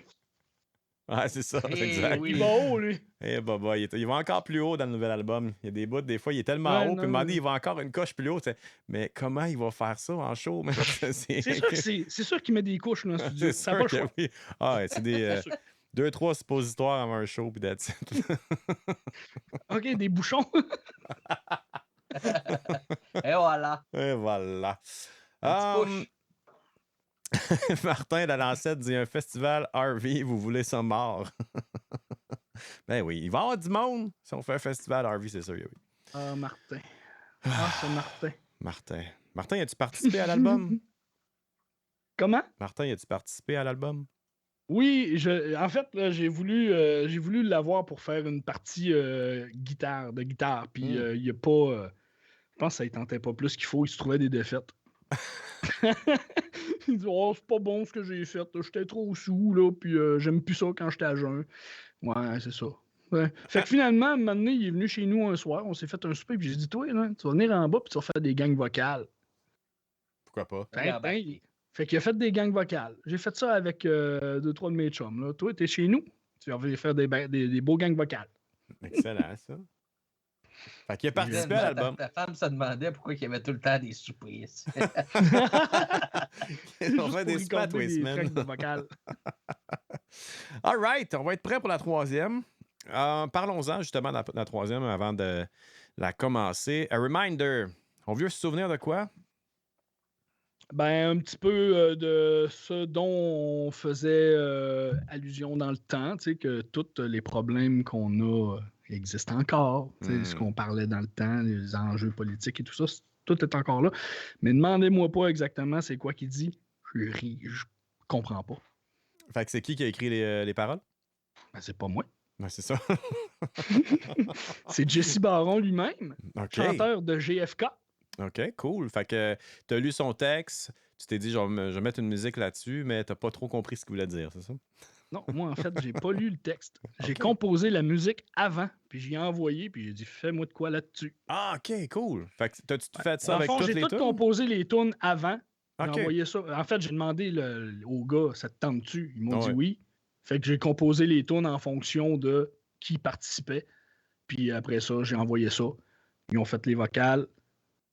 Ouais, c'est ça, Eh exact. oui. Il va haut, lui. Eh, baba, il va encore plus haut dans le nouvel album. Il y a des bouts, des fois, il est tellement haut, puis à un moment donné, il va encore une coche plus haut. Mais comment il va faire ça en show? Man? C'est sûr qu'il met des couches dans le studio. C'est Ça sûr pas le que choix. oui. Ah, ouais, c'est des... C'est sûr. 2-3 suppositoires avant un show, puis that's it. OK, des bouchons. Et voilà. Et voilà. Un petit push. Martin de Lancette dit un festival RV, vous voulez ça mort? Ben oui, il va y avoir du monde si on fait un festival RV, c'est sûr, oui. Ah, Martin. Ah, c'est Martin. Martin, as-tu participé à l'album? Comment? Martin, as-tu participé à l'album? Oui, en fait, là, j'ai voulu l'avoir pour faire une partie de guitare. Puis il n'y a pas. Je pense que ça ne tentait pas plus qu'il faut. Il se trouvait des défaites. Il dit oh, c'est pas bon ce que j'ai fait. J'étais trop sous, là, puis j'aime plus ça quand j'étais à jeun. Ouais, c'est ça. Ouais. Fait que finalement, un moment donné, il est venu chez nous un soir, on s'est fait un souper, puis j'ai dit toi, là, tu vas venir en bas, puis tu vas faire des gangs vocales. Pourquoi pas? Fait qu'il a fait des gangs vocales. J'ai fait ça avec 2-3 de mes chums. Là. Toi, t'es chez nous, tu vas venir faire des beaux gangs vocales. Excellent, ça. Fait qu'il a participé à l'album. Ta femme se demandait pourquoi il y avait tout le temps des surprises. On fait des spots tous les semaines. All right, on va être prêt pour la troisième. Parlons-en justement de la troisième avant de la commencer. A reminder. On veut se souvenir de quoi? Ben, un petit peu de ce dont on faisait allusion dans le temps, tu sais, que tous les problèmes qu'on a existent encore. Tu sais, ce qu'on parlait dans le temps, les enjeux politiques et tout ça, tout est encore là. Mais demandez-moi pas exactement c'est quoi qu'il dit. Je comprends pas. Fait que c'est qui a écrit les paroles? Ben, c'est pas moi. Ben, c'est ça. C'est Jesse Baron lui-même, chanteur de GFK. OK, cool. Fait que tu as lu son texte, tu t'es dit, je vais mettre une musique là-dessus, mais tu n'as pas trop compris ce qu'il voulait dire, c'est ça? Non, moi, en fait, j'ai pas lu le texte. J'ai composé la musique avant, puis j'y ai envoyé, puis j'ai dit, fais-moi de quoi là-dessus. Ah, OK, cool. Fait que t'as-tu fait ça avec toutes les tunes? J'ai tout composé les tunes avant. J'ai OK. envoyé ça. En fait, j'ai demandé au gars, ça te tente-tu? Ils m'ont dit oui. Fait que j'ai composé les tunes en fonction de qui participait. Puis après ça, j'ai envoyé ça. Ils ont fait les vocales.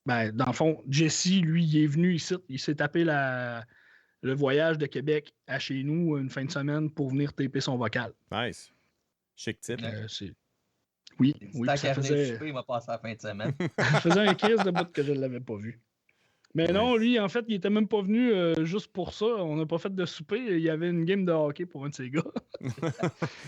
Ben, dans le fond, Jesse, lui, il est venu ici. Il s'est tapé le voyage de Québec à chez nous une fin de semaine pour venir taper son vocal. Nice. Chic type. Oui, Tant ça qu'à venir faisait... souper, il va passer la fin de semaine. Ça faisait un crise de bout que je ne l'avais pas vu. Mais non, lui, en fait, il était même pas venu juste pour ça. On n'a pas fait de souper. Il y avait une game de hockey pour un de ses gars.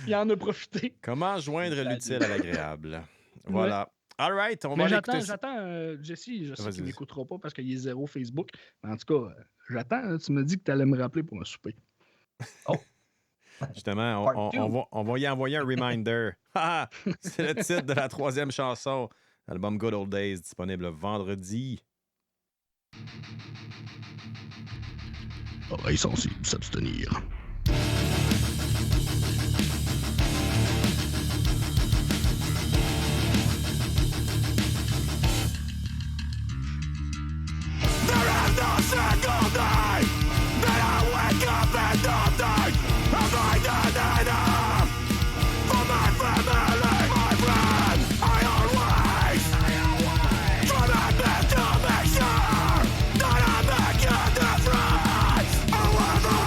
Il en a profité. Comment joindre l'utile à l'agréable? Voilà. Ouais. All right, on va l'écouter. J'attends, Jesse, je sais Vas-y. qu'il ne m'écoutera pas parce qu'il est zéro Facebook. Mais en tout cas, j'attends. Tu me dis que tu allais me rappeler pour un souper. Oh! Justement, on va y envoyer un reminder. C'est le titre de la troisième chanson. L'album Good Old Days, disponible vendredi. Oreilles sensibles, s'abstenir. Single day that I wake up and nothing of my enough for my family, my friend. I always try my best to make sure that I make a difference. However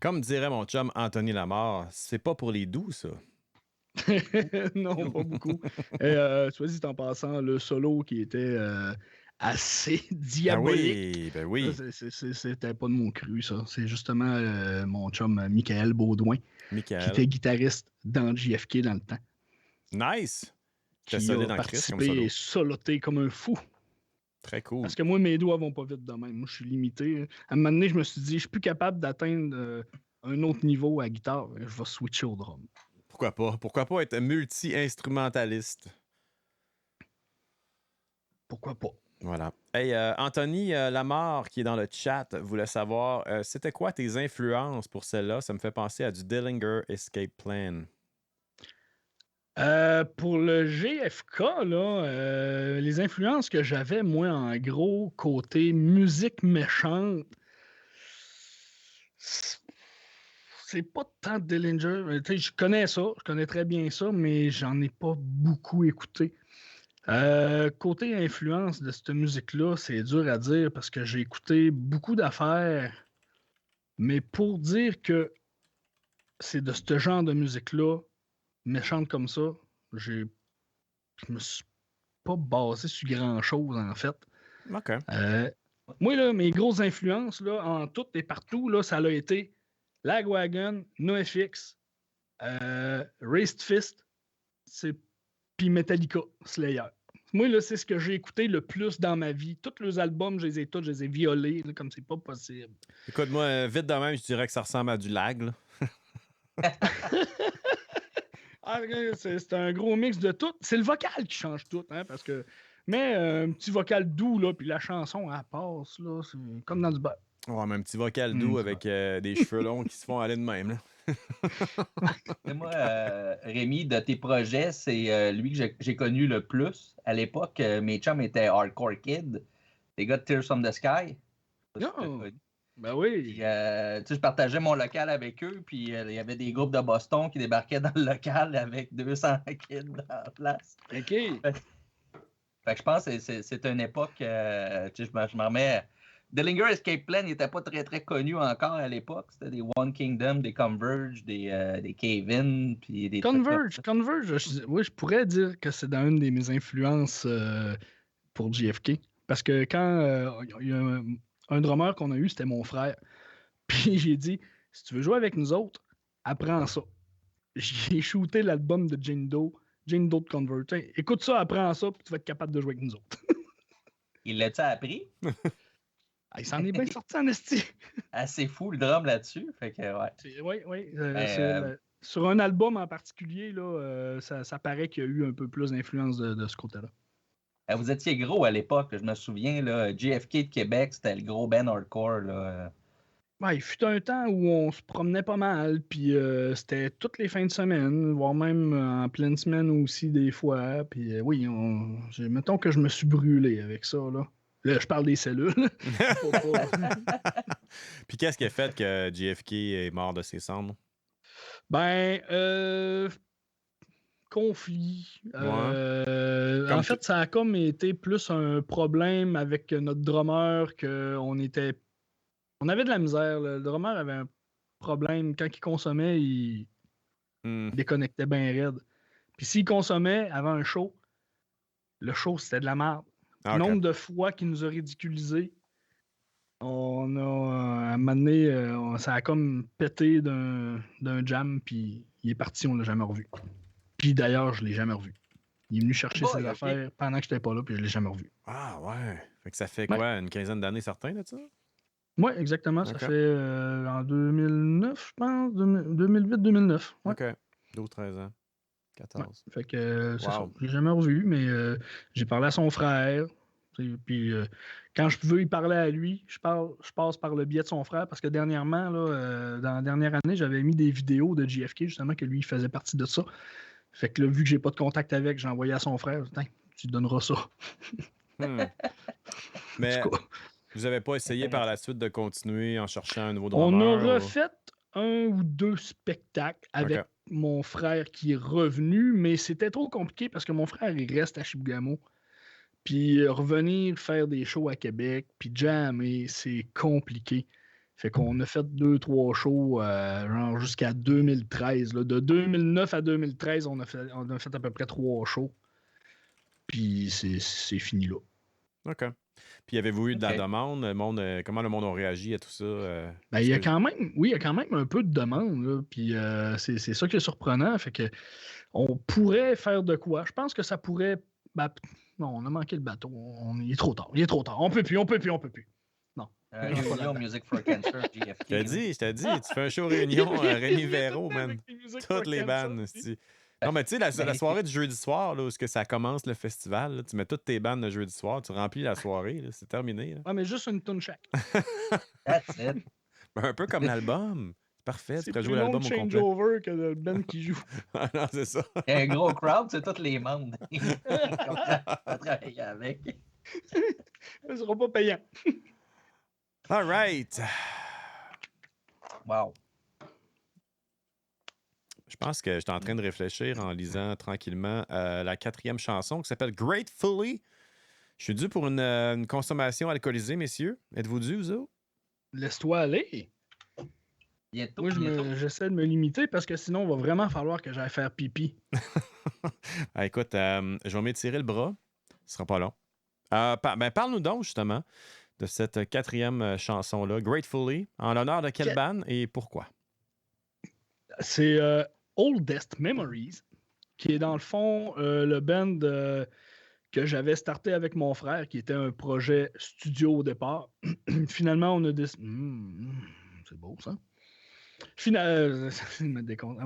Comme dirait mon chum Anthony Lamar, c'est pas pour les doux, ça. Non, pas beaucoup. Soit dit en passant, le solo qui était assez diabolique. Ben oui. C'était pas de mon cru, ça. C'est justement mon chum Michael Baudouin, qui était guitariste dans JFK dans le temps. Nice! Qui a participé et soloté comme un fou. Très cool. Parce que moi, mes doigts vont pas vite de même. Moi, je suis limité. À un moment donné, je me suis dit, je suis plus capable d'atteindre un autre niveau à la guitare. Je vais switcher au drum. Pourquoi pas? Pourquoi pas être multi-instrumentaliste? Pourquoi pas? Voilà. Hey, Anthony Lamar, qui est dans le chat, voulait savoir, c'était quoi tes influences pour celle-là? Ça me fait penser à du Dillinger Escape Plan. Pour le GFK, là, les influences que j'avais, moi, en gros, côté musique méchante, c'est pas tant de Dillinger. Je connais ça, je connais très bien ça, mais j'en ai pas beaucoup écouté. Côté influence de cette musique-là, c'est dur à dire parce que j'ai écouté beaucoup d'affaires, mais pour dire que c'est de ce genre de musique-là, méchante comme ça, je me suis pas basé sur grand-chose, en fait. OK. Moi, là, mes grosses influences, là, en tout et partout, là, ça a été Lagwagon, NoFX, Raised Fist, puis Metallica, Slayer. Moi, là, c'est ce que j'ai écouté le plus dans ma vie. Tous les albums, je les ai violés, là, comme c'est pas possible. Écoute, moi, vite de même, je dirais que ça ressemble à du lag, là. C'est un gros mix de tout. C'est le vocal qui change tout, hein, parce que... Mais un petit vocal doux, là, puis la chanson, elle passe, là, c'est comme dans du beurre. Ouais, mais un petit vocal doux avec des cheveux longs qui se font aller de même, là. Et moi, Rémi, de tes projets, c'est lui que j'ai connu le plus. À l'époque, mes chums étaient Hardcore Kid, les gars de Tears from the Sky. Ben oui. Puis, je partageais mon local avec eux, puis il y avait des groupes de Boston qui débarquaient dans le local avec 200 kids en place. OK. Fait que je pense que c'est une époque, je me remets... Dillinger Escape Plan n'était pas très, très connu encore à l'époque. C'était des One Kingdom, des Converge, des Cave-In, puis des... Converge, oui, je pourrais dire que c'est dans une de mes influences pour JFK. Parce que quand il y a un drummer qu'on a eu, c'était mon frère. Puis j'ai dit, si tu veux jouer avec nous autres, apprends ça. J'ai shooté l'album de Jane Doe de Converge. Écoute ça, apprends ça, puis tu vas être capable de jouer avec nous autres. Il l'a-tu appris? Il s'en est bien sorti en esti. Assez fou le drum là-dessus. Fait que, ouais. Oui. Sur un album en particulier, là, ça paraît qu'il y a eu un peu plus d'influence de ce côté-là. Vous étiez gros à l'époque, je me souviens. Là, JFK de Québec, c'était le gros band hardcore. Là. Ouais, il fut un temps où on se promenait pas mal, puis c'était toutes les fins de semaine, voire même en pleine semaine aussi des fois. Puis oui, mettons que je me suis brûlé avec ça, là. Là, je parle des cellules. Puis qu'est-ce qui a fait que JFK est mort de ses cendres? Ben, conflit. Ouais. En fait, ça a comme été plus un problème avec notre drummer qu'on était... On avait de la misère. Le drummer avait un problème. Quand il consommait, il déconnectait bien raide. Puis s'il consommait avant un show, le show, c'était de la merde. Okay. Nombre de fois qu'il nous a ridiculisés. On a, à un moment donné, ça a comme pété d'un jam, puis il est parti, on l'a jamais revu. Puis d'ailleurs, je l'ai jamais revu. Il est venu chercher Boy, ses ok. affaires pendant que j'étais pas là, puis je l'ai jamais revu. Ah, ouais. Fait que ça fait Ouais. quoi, une quinzaine d'années, certain, de ça? Oui, exactement. Ça Ok. fait en 2009, je pense. 2008-2009. Ouais. OK. 12-13 ans. 14. Fait que c'est ça. Wow. Je l'ai jamais revu, mais j'ai parlé à son frère. Puis quand je veux y parler à lui, je passe par le biais de son frère parce que dernièrement, là, dans la dernière année, j'avais mis des vidéos de JFK, justement, que lui, il faisait partie de ça. Fait que là, vu que j'ai pas de contact avec, j'ai envoyé à son frère. Tiens, tu te donneras ça. Hmm. Mais En tout cas, vous avez pas essayé par la suite de continuer en cherchant un nouveau on drummer? a ou- refait un ou deux spectacles avec Ok. mon frère qui est revenu, mais c'était trop compliqué parce que mon frère, il reste à Chibougamau. Puis revenir faire des shows à Québec, puis jammer, c'est compliqué. Fait qu'on a fait 2-3 shows genre jusqu'à 2013. Là. De 2009 à 2013, on a fait à peu près 3 shows. Puis c'est fini là. OK. Puis avez-vous eu de la Ok. demande? Comment le monde a réagi à tout ça? Ben, il y a quand même un peu de demande. Là. Puis c'est ça qui est surprenant. Fait que on pourrait faire de quoi? Je pense que ça pourrait. Non, on a manqué le bateau. Il est trop tard. On peut plus. Non. Réunion Music for Cancer, JFK. Je t'ai dit, tu fais un show réunion Rémi Véro, man. Toutes les bandes. esti. Non, mais tu sais, la soirée du jeudi soir, là, où est-ce que ça commence le festival, là, tu mets toutes tes bandes le jeudi soir, tu remplis la soirée, là, c'est terminé. Là. Ouais, mais juste une tune chaque. That's it. Un peu comme l'album. C'est parfait, tu C'est peux plus jouer long l'album de au complet. changeover que le band qui joue. Ah non, c'est ça. Un gros crowd, c'est tous les membres. On va travailler avec. Ça sera pas payant. All right. Wow. Je pense que j'étais en train de réfléchir en lisant tranquillement la 4e chanson qui s'appelle Gratefully. Je suis dû pour une consommation alcoolisée, messieurs. Êtes-vous dû, vous autres? Laisse-toi aller. Bientôt, Moi, bientôt. j'essaie de me limiter parce que sinon, il va vraiment falloir que j'aille faire pipi. Ah, écoute, je vais m'étirer le bras. Ce sera pas long. Parle-nous donc, justement, de cette 4e chanson-là, Gratefully, en l'honneur de quelle band et pourquoi? C'est Oldest Memories, qui est dans le fond le band que j'avais starté avec mon frère, qui était un projet studio au départ. Finalement, on a décidé... c'est beau, ça. Il me décompte.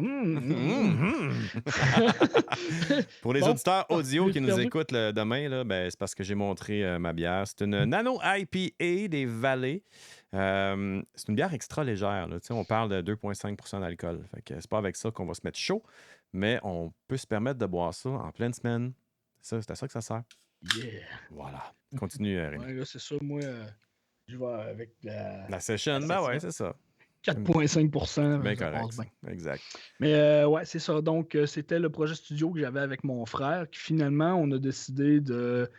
Pour les Bon, auditeurs audio j'ai qui nous perdu. écoutent demain, là, c'est parce que j'ai montré ma bière. C'est une Nano IPA des Vallées. C'est une bière extra légère. Là. Tu sais, on parle de 2,5 % d'alcool. Fait que c'est pas avec ça qu'on va se mettre chaud, mais on peut se permettre de boire ça en pleine semaine. C'est à ça que ça sert. Yeah. Voilà. Continue, Rémi. Ouais, là, c'est ça, moi, je vais avec La session, ouais, c'est ça. 4,5%. Bien ça passe correct. bien. Exact. Mais ouais, c'est ça. Donc, c'était le projet studio que j'avais avec mon frère, qui finalement, on a décidé de...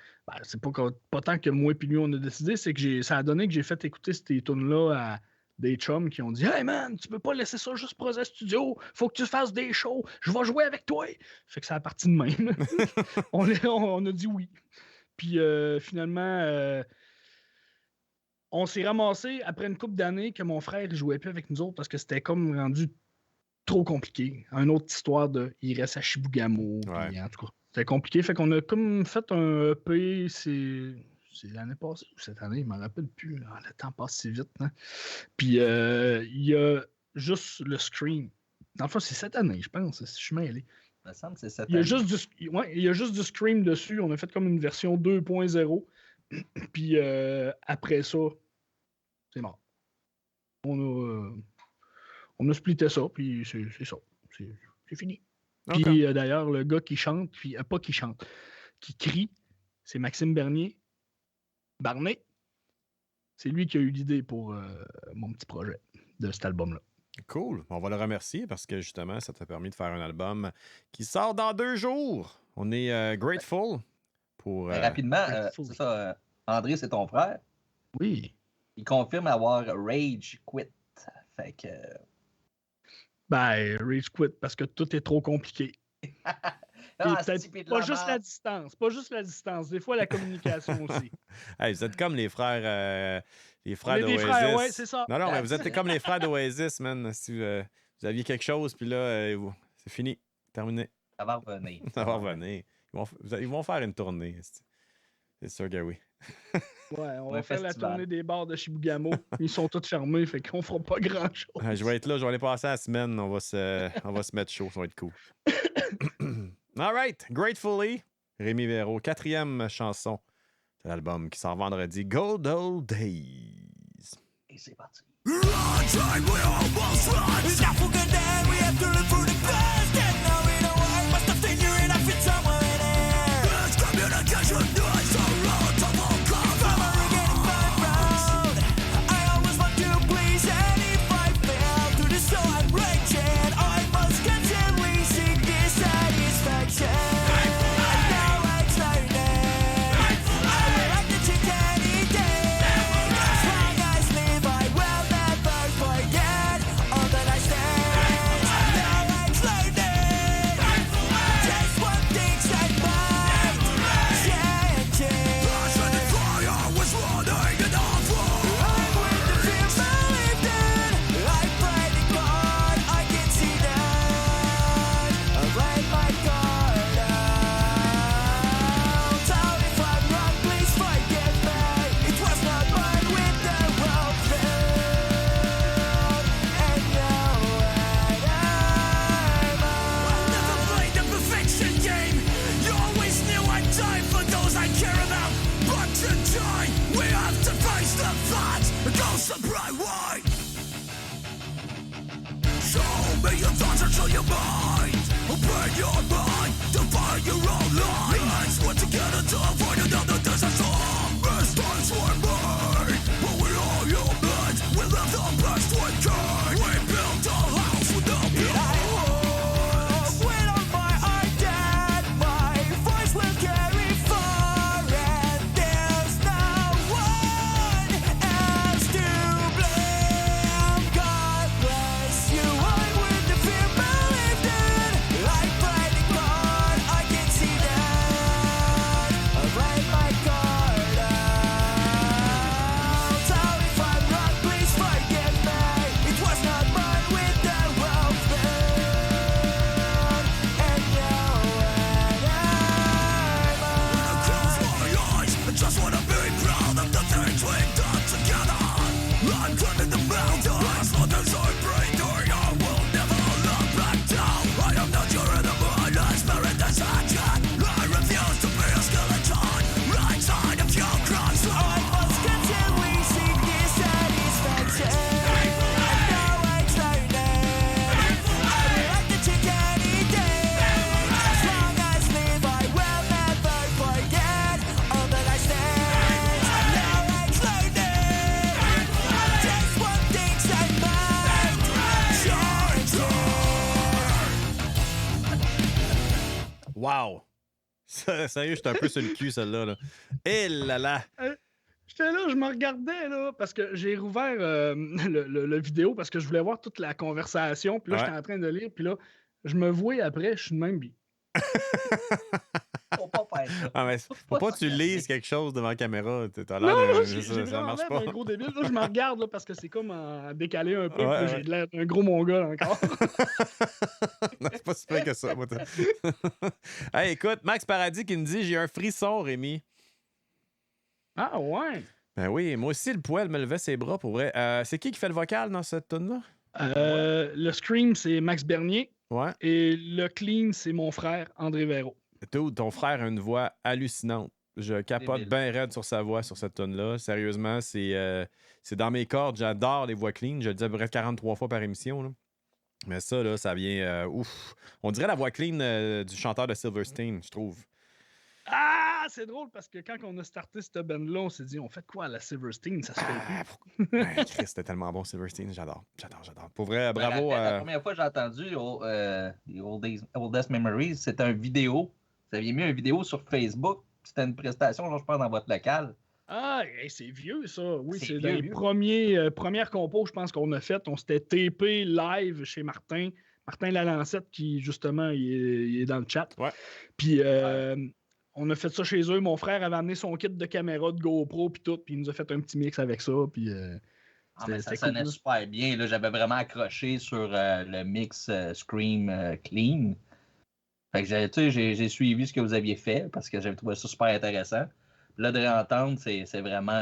c'est pas tant que moi et lui, on a décidé, c'est que ça a donné que j'ai fait écouter ces tunes-là à des chums qui ont dit « Hey man, tu peux pas laisser ça juste projet studio, faut que tu fasses des shows, je vais jouer avec toi! » Fait que ça a parti de même. on a dit oui. Puis finalement... on s'est ramassé après une couple d'années que mon frère ne jouait plus avec nous autres parce que c'était comme rendu trop compliqué. Une autre histoire de il reste à Chibougamau. Ouais. Puis, en tout cas, c'était compliqué. Fait qu'on a comme fait un EP. C'est l'année passée ou cette année, je ne me rappelle plus. Ah, le temps passe si vite. Hein? Puis il y a juste le Scream. Dans le fond, c'est cette année, je pense. Je suis mêlé. Il me semble que c'est cette Il y a année. il y a juste du Scream dessus. On a fait comme une version 2.0. Puis après ça, c'est mort. On a splitté ça, puis c'est ça. C'est fini. OK. Puis d'ailleurs, le gars qui chante, puis pas qui chante, qui crie, c'est Maxime Barnier. C'est lui qui a eu l'idée pour mon petit projet de cet album-là. Cool. On va le remercier parce que justement, ça t'a permis de faire un album qui sort dans 2 jours. On est grateful pour. Rapidement, Grateful. c'est ça. André, c'est ton frère. Oui. Il confirme avoir rage quit. Fait que. Rage quit parce que tout est trop compliqué. Ah, Peut-être c'est de pas la juste la merde. distance. Pas juste la distance. Des fois, la communication aussi. Hey, vous êtes comme les frères On est d'Oasis. des frères, ouais, c'est ça. Non, mais vous êtes comme les frères d'Oasis, man. Si vous aviez quelque chose, puis là, c'est fini. Terminé. Ça va revenir. Ça va revenir. Ils vont faire une tournée. C'est sûr que oui. Ouais, on Un va faire la festival. tournée des bars de Chibougamau. Ils sont tous fermés, fait qu'on fera pas grand-chose. Je vais être là, je vais aller passer la semaine. On va se mettre chaud, ça va être cool. All right, Gratefully, Rémi Véro, 4e chanson de l'album qui sort vendredi, Good Old Days. Et c'est parti. Wow! Sérieux, j'étais un peu sur le cul, celle-là. Là. Et là là! J'étais là, je me regardais, là, parce que j'ai rouvert le vidéo parce que je voulais voir toute la conversation. Puis là, Ouais. j'étais en train de lire. Puis là, je me voyais après, je suis de même. Faut pas faire ça. Ah, mais faut pas que tu lises quelque chose devant la caméra. T'as l'air Non, de... j'ai ça vraiment marche l'air pas. d'un gros débile. Là, je me regarde là, parce que c'est comme en décalé un peu. Ouais, puis là, ouais. j'ai l'air d'un gros mongol encore. Non, c'est pas si pire que ça. Moi, hey, écoute, Max Paradis qui me dit j'ai un frisson, Rémi. Ah ouais? Ben oui, moi aussi, le poil me levait ses bras pour vrai. C'est qui fait le vocal dans cette tune-là? Le Scream, c'est Max Bernier. Ouais. Et le Clean, c'est mon frère, André Véro. Ton frère a une voix hallucinante. Je capote Débile. bien raide sur sa voix, sur cette tune-là. Sérieusement, c'est dans mes cordes. J'adore les voix clean. Je le dis à peu près 43 fois par émission. Là. Mais ça, là, ça vient... ouf. On dirait la voix clean du chanteur de Silverstein, je trouve. Ah, c'est drôle parce que quand on a starté cette band-là, on s'est dit, on fait quoi à la Silverstein? Ça se fait plus. Christ, c'était tellement bon, Silverstein. J'adore. Pour vrai, bravo. La première fois que j'ai entendu les Oldest Memories, c'était une vidéo. Vous aviez mis une vidéo sur Facebook. C'était une prestation, genre, je pense, dans votre local. Ah, hey, c'est vieux, ça. Oui, C'est c'est dans les vieux. premières compos, je pense, qu'on a faites. On s'était TP live chez Martin. Martin Lalancette, qui, justement, il est dans le chat. Ouais. Puis, on a fait ça chez eux. Mon frère avait amené son kit de caméra, de GoPro, puis tout. Puis, il nous a fait un petit mix avec ça. Puis, Mais ça c'était sonnait cool. super bien. Là, j'avais vraiment accroché sur le mix Scream Clean. Fait que j'ai suivi ce que vous aviez fait parce que j'avais trouvé ça super intéressant. Là, de réentendre, c'est vraiment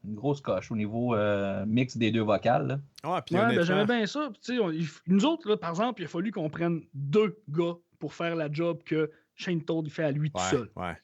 une grosse coche au niveau mix des deux vocales. Là. Ah, puis Ouais, ben, honnêtement, j'aimais bien ça. Puis, tu sais, nous autres, là, par exemple, il a fallu qu'on prenne 2 gars pour faire la job que Shane Todd fait à lui tout seul. Ouais.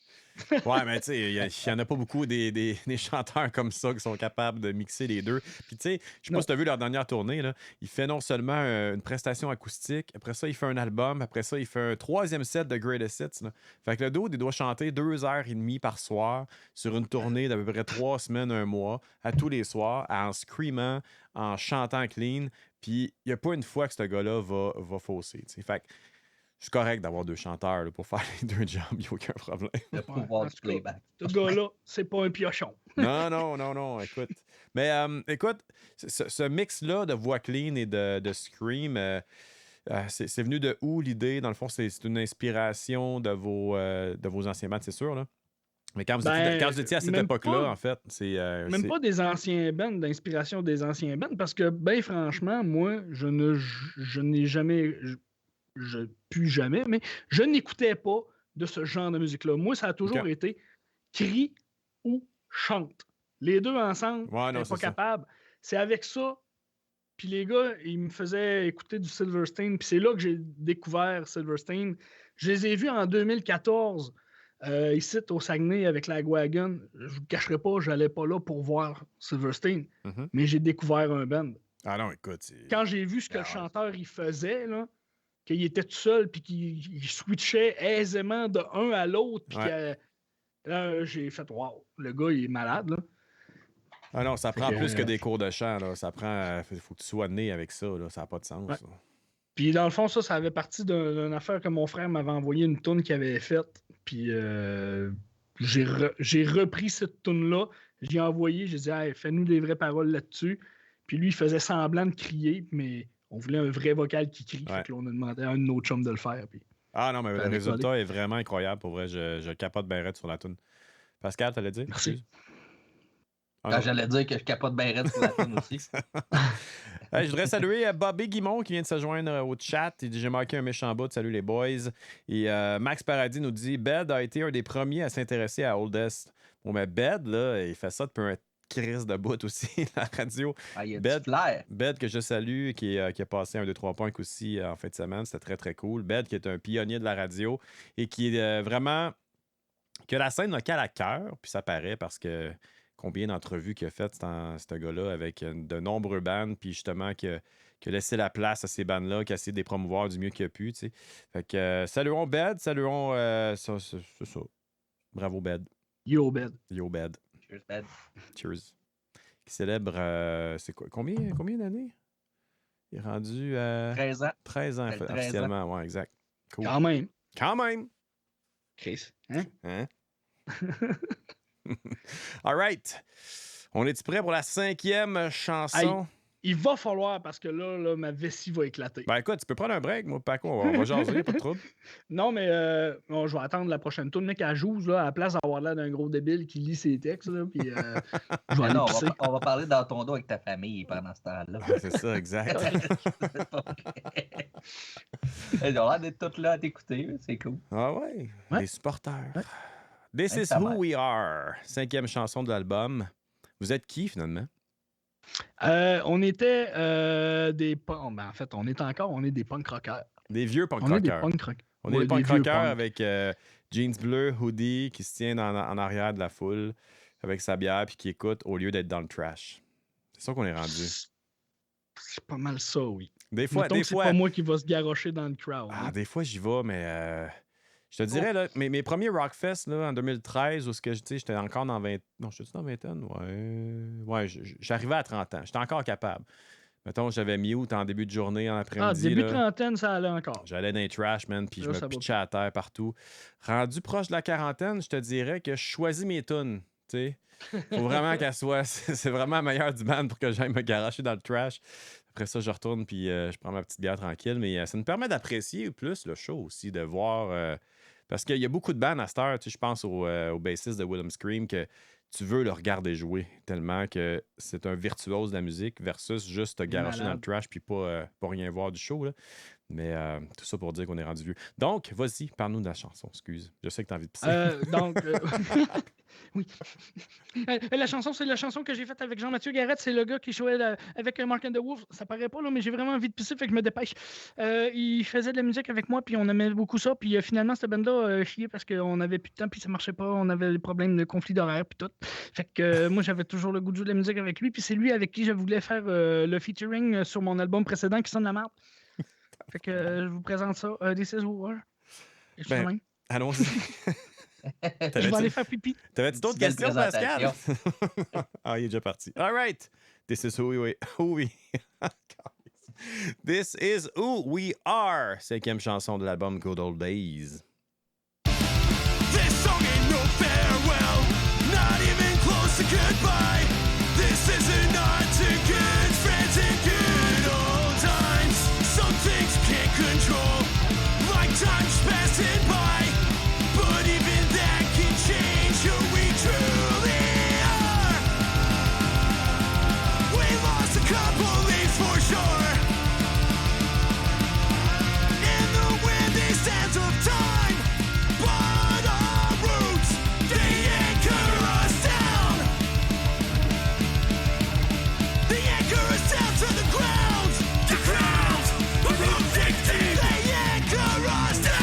Ouais, mais tu sais, il n'y en a pas beaucoup des chanteurs comme ça qui sont capables de mixer les deux. Puis tu sais, je sais pas si tu as vu leur dernière tournée, là, il fait non seulement une prestation acoustique, après ça, il fait un album, après ça, il fait un 3e set de Greatest Hits. Là. Fait que le dude, il doit chanter 2h30 par soir sur une tournée d'à peu près 3 semaines, 1 mois, à tous les soirs, en screamant, en chantant clean. Puis il n'y a pas une fois que ce gars-là va fausser. T'sais. Fait que c'est correct d'avoir 2 chanteurs là, pour faire les 2 jobs, il n'y a aucun problème. Le pouvoir du playback. Ce gars-là, c'est pas un piochon. Non, écoute. Mais écoute, ce mix-là de voix clean et de scream, c'est venu de où l'idée? Dans le fond, c'est une inspiration de vos anciens bands, c'est sûr, là? Mais quand vous étiez à cette époque-là, en fait, c'est... pas des anciens bands, d'inspiration des anciens bands, parce que, ben franchement, moi, je n'ai jamais... plus jamais, mais je n'écoutais pas de ce genre de musique-là. Moi, ça a toujours été crie ou chante. Les deux ensemble, je n'étais pas capable. C'est avec ça, puis les gars, ils me faisaient écouter du Silverstein, puis c'est là que j'ai découvert Silverstein. Je les ai vus en 2014, ici au Saguenay avec la Wagon. Je ne vous cacherai pas, je n'allais pas là pour voir Silverstein, mais j'ai découvert un band. Ah non, écoute... Quand j'ai vu ce que le chanteur il faisait, là, qu'il était tout seul puis qu'il switchait aisément de un à l'autre. Puis là, j'ai fait « Wow, le gars, il est malade. » là. Ah non, ça prend plus que des cours de chant. Là. Ça prend... faut que tu sois né avec ça. Là. Ça n'a pas de sens. Ouais. Puis dans le fond, ça avait parti d'une affaire que mon frère m'avait envoyé, une toune qu'il avait faite. Puis j'ai repris cette toune-là. J'ai envoyé, j'ai dit hey, « Fais-nous des vraies paroles là-dessus. » Puis lui, il faisait semblant de crier, mais... On voulait un vrai vocal qui crie. Fait que là, on a demandé à un de nos chums de le faire. Puis... Ah non, mais le résultat est vraiment incroyable. Pour vrai, je capote bien raide sur la toune. Pascal, t'allais dire? Merci. J'allais dire que je capote bien raide sur la toune aussi. Je voudrais saluer Bobby Guimond qui vient de se joindre au chat. Il dit « J'ai marqué un méchant bout. Salut les boys. » Et Max Paradis nous dit « Bed a été un des premiers à s'intéresser à Oldest. » Bon, mais Bed, là, il fait ça depuis un crise de bout aussi, la radio. Ah, il y a Bed que je salue, qui a passé un 2-3 points aussi en fin de semaine. C'était très, très cool. Bed qui est un pionnier de la radio et qui est vraiment... que la scène locale à cœur, puis ça paraît parce que combien d'entrevues qu'il a faites, ce gars-là, avec de nombreux bands, puis justement qui a laissé la place à ces bands-là, qui a essayé de les promouvoir du mieux qu'il a pu, tu sais. Fait que saluons Bed, saluons... c'est ça. Bravo, Bed. Yo, Bed. Yo, Bed. Cheers, Bed. Cheers. Qui célèbre, c'est quoi? Combien d'années? Il est rendu 13 ans. 13 ans, officiellement. Ouais, exact. Cool. Quand même. Chris. Hein? All right. On est-tu prêt pour la 5e chanson? Hey, il va falloir, parce que là, ma vessie va éclater. Ben écoute, tu peux prendre un break, moi, Paco. On va jaser, pas de trouble. Non, mais je vais attendre la prochaine tourne. Mec, elle joue, là, à la place d'avoir l'air d'un gros débile qui lit ses textes, là, puis je vais aller pisser. On va parler dans ton dos avec ta famille pendant ce temps-là. C'est ça, exact. Ils ont l'air d'être tous là à t'écouter, c'est cool. Ah ouais, les supporters. Ouais. This is who we are. 5e chanson de l'album. Vous êtes qui, finalement? On était des... en fait, on est des punk rockers. Des vieux punk rockers. On est des punk rockers avec jeans bleus, hoodie, qui se tiennent en arrière de la foule avec sa bière puis qui écoute au lieu d'être dans le trash. C'est ça qu'on est rendu. C'est pas mal ça, oui. Des fois, c'est pas moi qui va se garrocher dans le crowd. Ah, des fois, j'y vais, mais... je te dirais, là, mes premiers Rockfest là, en 2013, où j'étais encore dans 20... Non, j'étais dans vingtaine? Ouais, j'arrivais à 30 ans. J'étais encore capable. Mettons, j'avais mute en début de journée, en après-midi. Début de trentaine, ça allait encore. J'allais dans les trash, man, puis je me pitchais à terre partout. Rendu proche de la quarantaine, je te dirais que je choisis mes tunes, tu sais. Faut vraiment qu'elle soit... C'est vraiment la meilleure du band pour que j'aille me garocher dans le trash. Après ça, je retourne, puis je prends ma petite bière tranquille. Mais ça me permet d'apprécier plus le show aussi, de voir... Parce qu'il y a beaucoup de bands à cette heure. Je pense au bassiste de Willem Scream que tu veux le regarder jouer tellement que c'est un virtuose de la musique versus juste te garocher dans le trash puis pas rien voir du show. Là. Mais tout ça pour dire qu'on est rendu vieux. Donc, vas-y, parle-nous de la chanson, excuse. Je sais que tu as envie de pisser. Oui. La chanson, c'est la chanson que j'ai faite avec Jean-Mathieu Garrett. C'est le gars qui jouait avec Mark and the Wolf. Ça paraît pas, là, mais j'ai vraiment envie de pisser, fait que je me dépêche. Il faisait de la musique avec moi, puis on aimait beaucoup ça. Puis finalement, cette bande-là chiait parce qu'on n'avait plus de temps, puis ça marchait pas. On avait des problèmes de conflit d'horaire, puis tout. Fait que moi, j'avais toujours le goût de jouer de la musique avec lui. Puis c'est lui avec qui je voulais faire le featuring sur mon album précédent qui sonne la merde. Fait que je vous présente ça. This is War. Et je suis même. Allons-y. Je vais aller faire pipi. T'avais-tu d'autres Belle questions, Pascal? présentation. Ah, il est déjà parti. All right. This is who we... This is who we are. 5e chanson de l'album Good Old Days. This song ain't no farewell, not even close to goodbye. This is a nod to good friends and good old times. Some things can't control, like time's passing by. But even that can change who we truly are. We lost a couple leaves for sure, in the windy sands of time. But our roots, they anchor us down. They anchor us down to the ground. The ground, the roots dig deep. They anchor us down.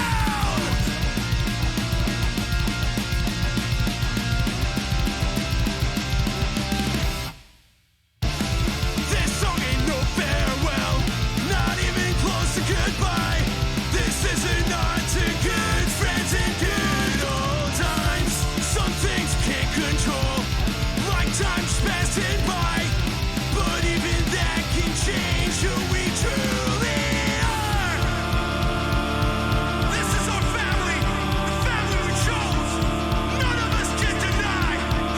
This song ain't no farewell, not even close to goodbye. This is a nod to good friends and good old times. Some things can't control, like time's passing by. But even that can change who we truly are. This is our family, the family we chose. None of us can deny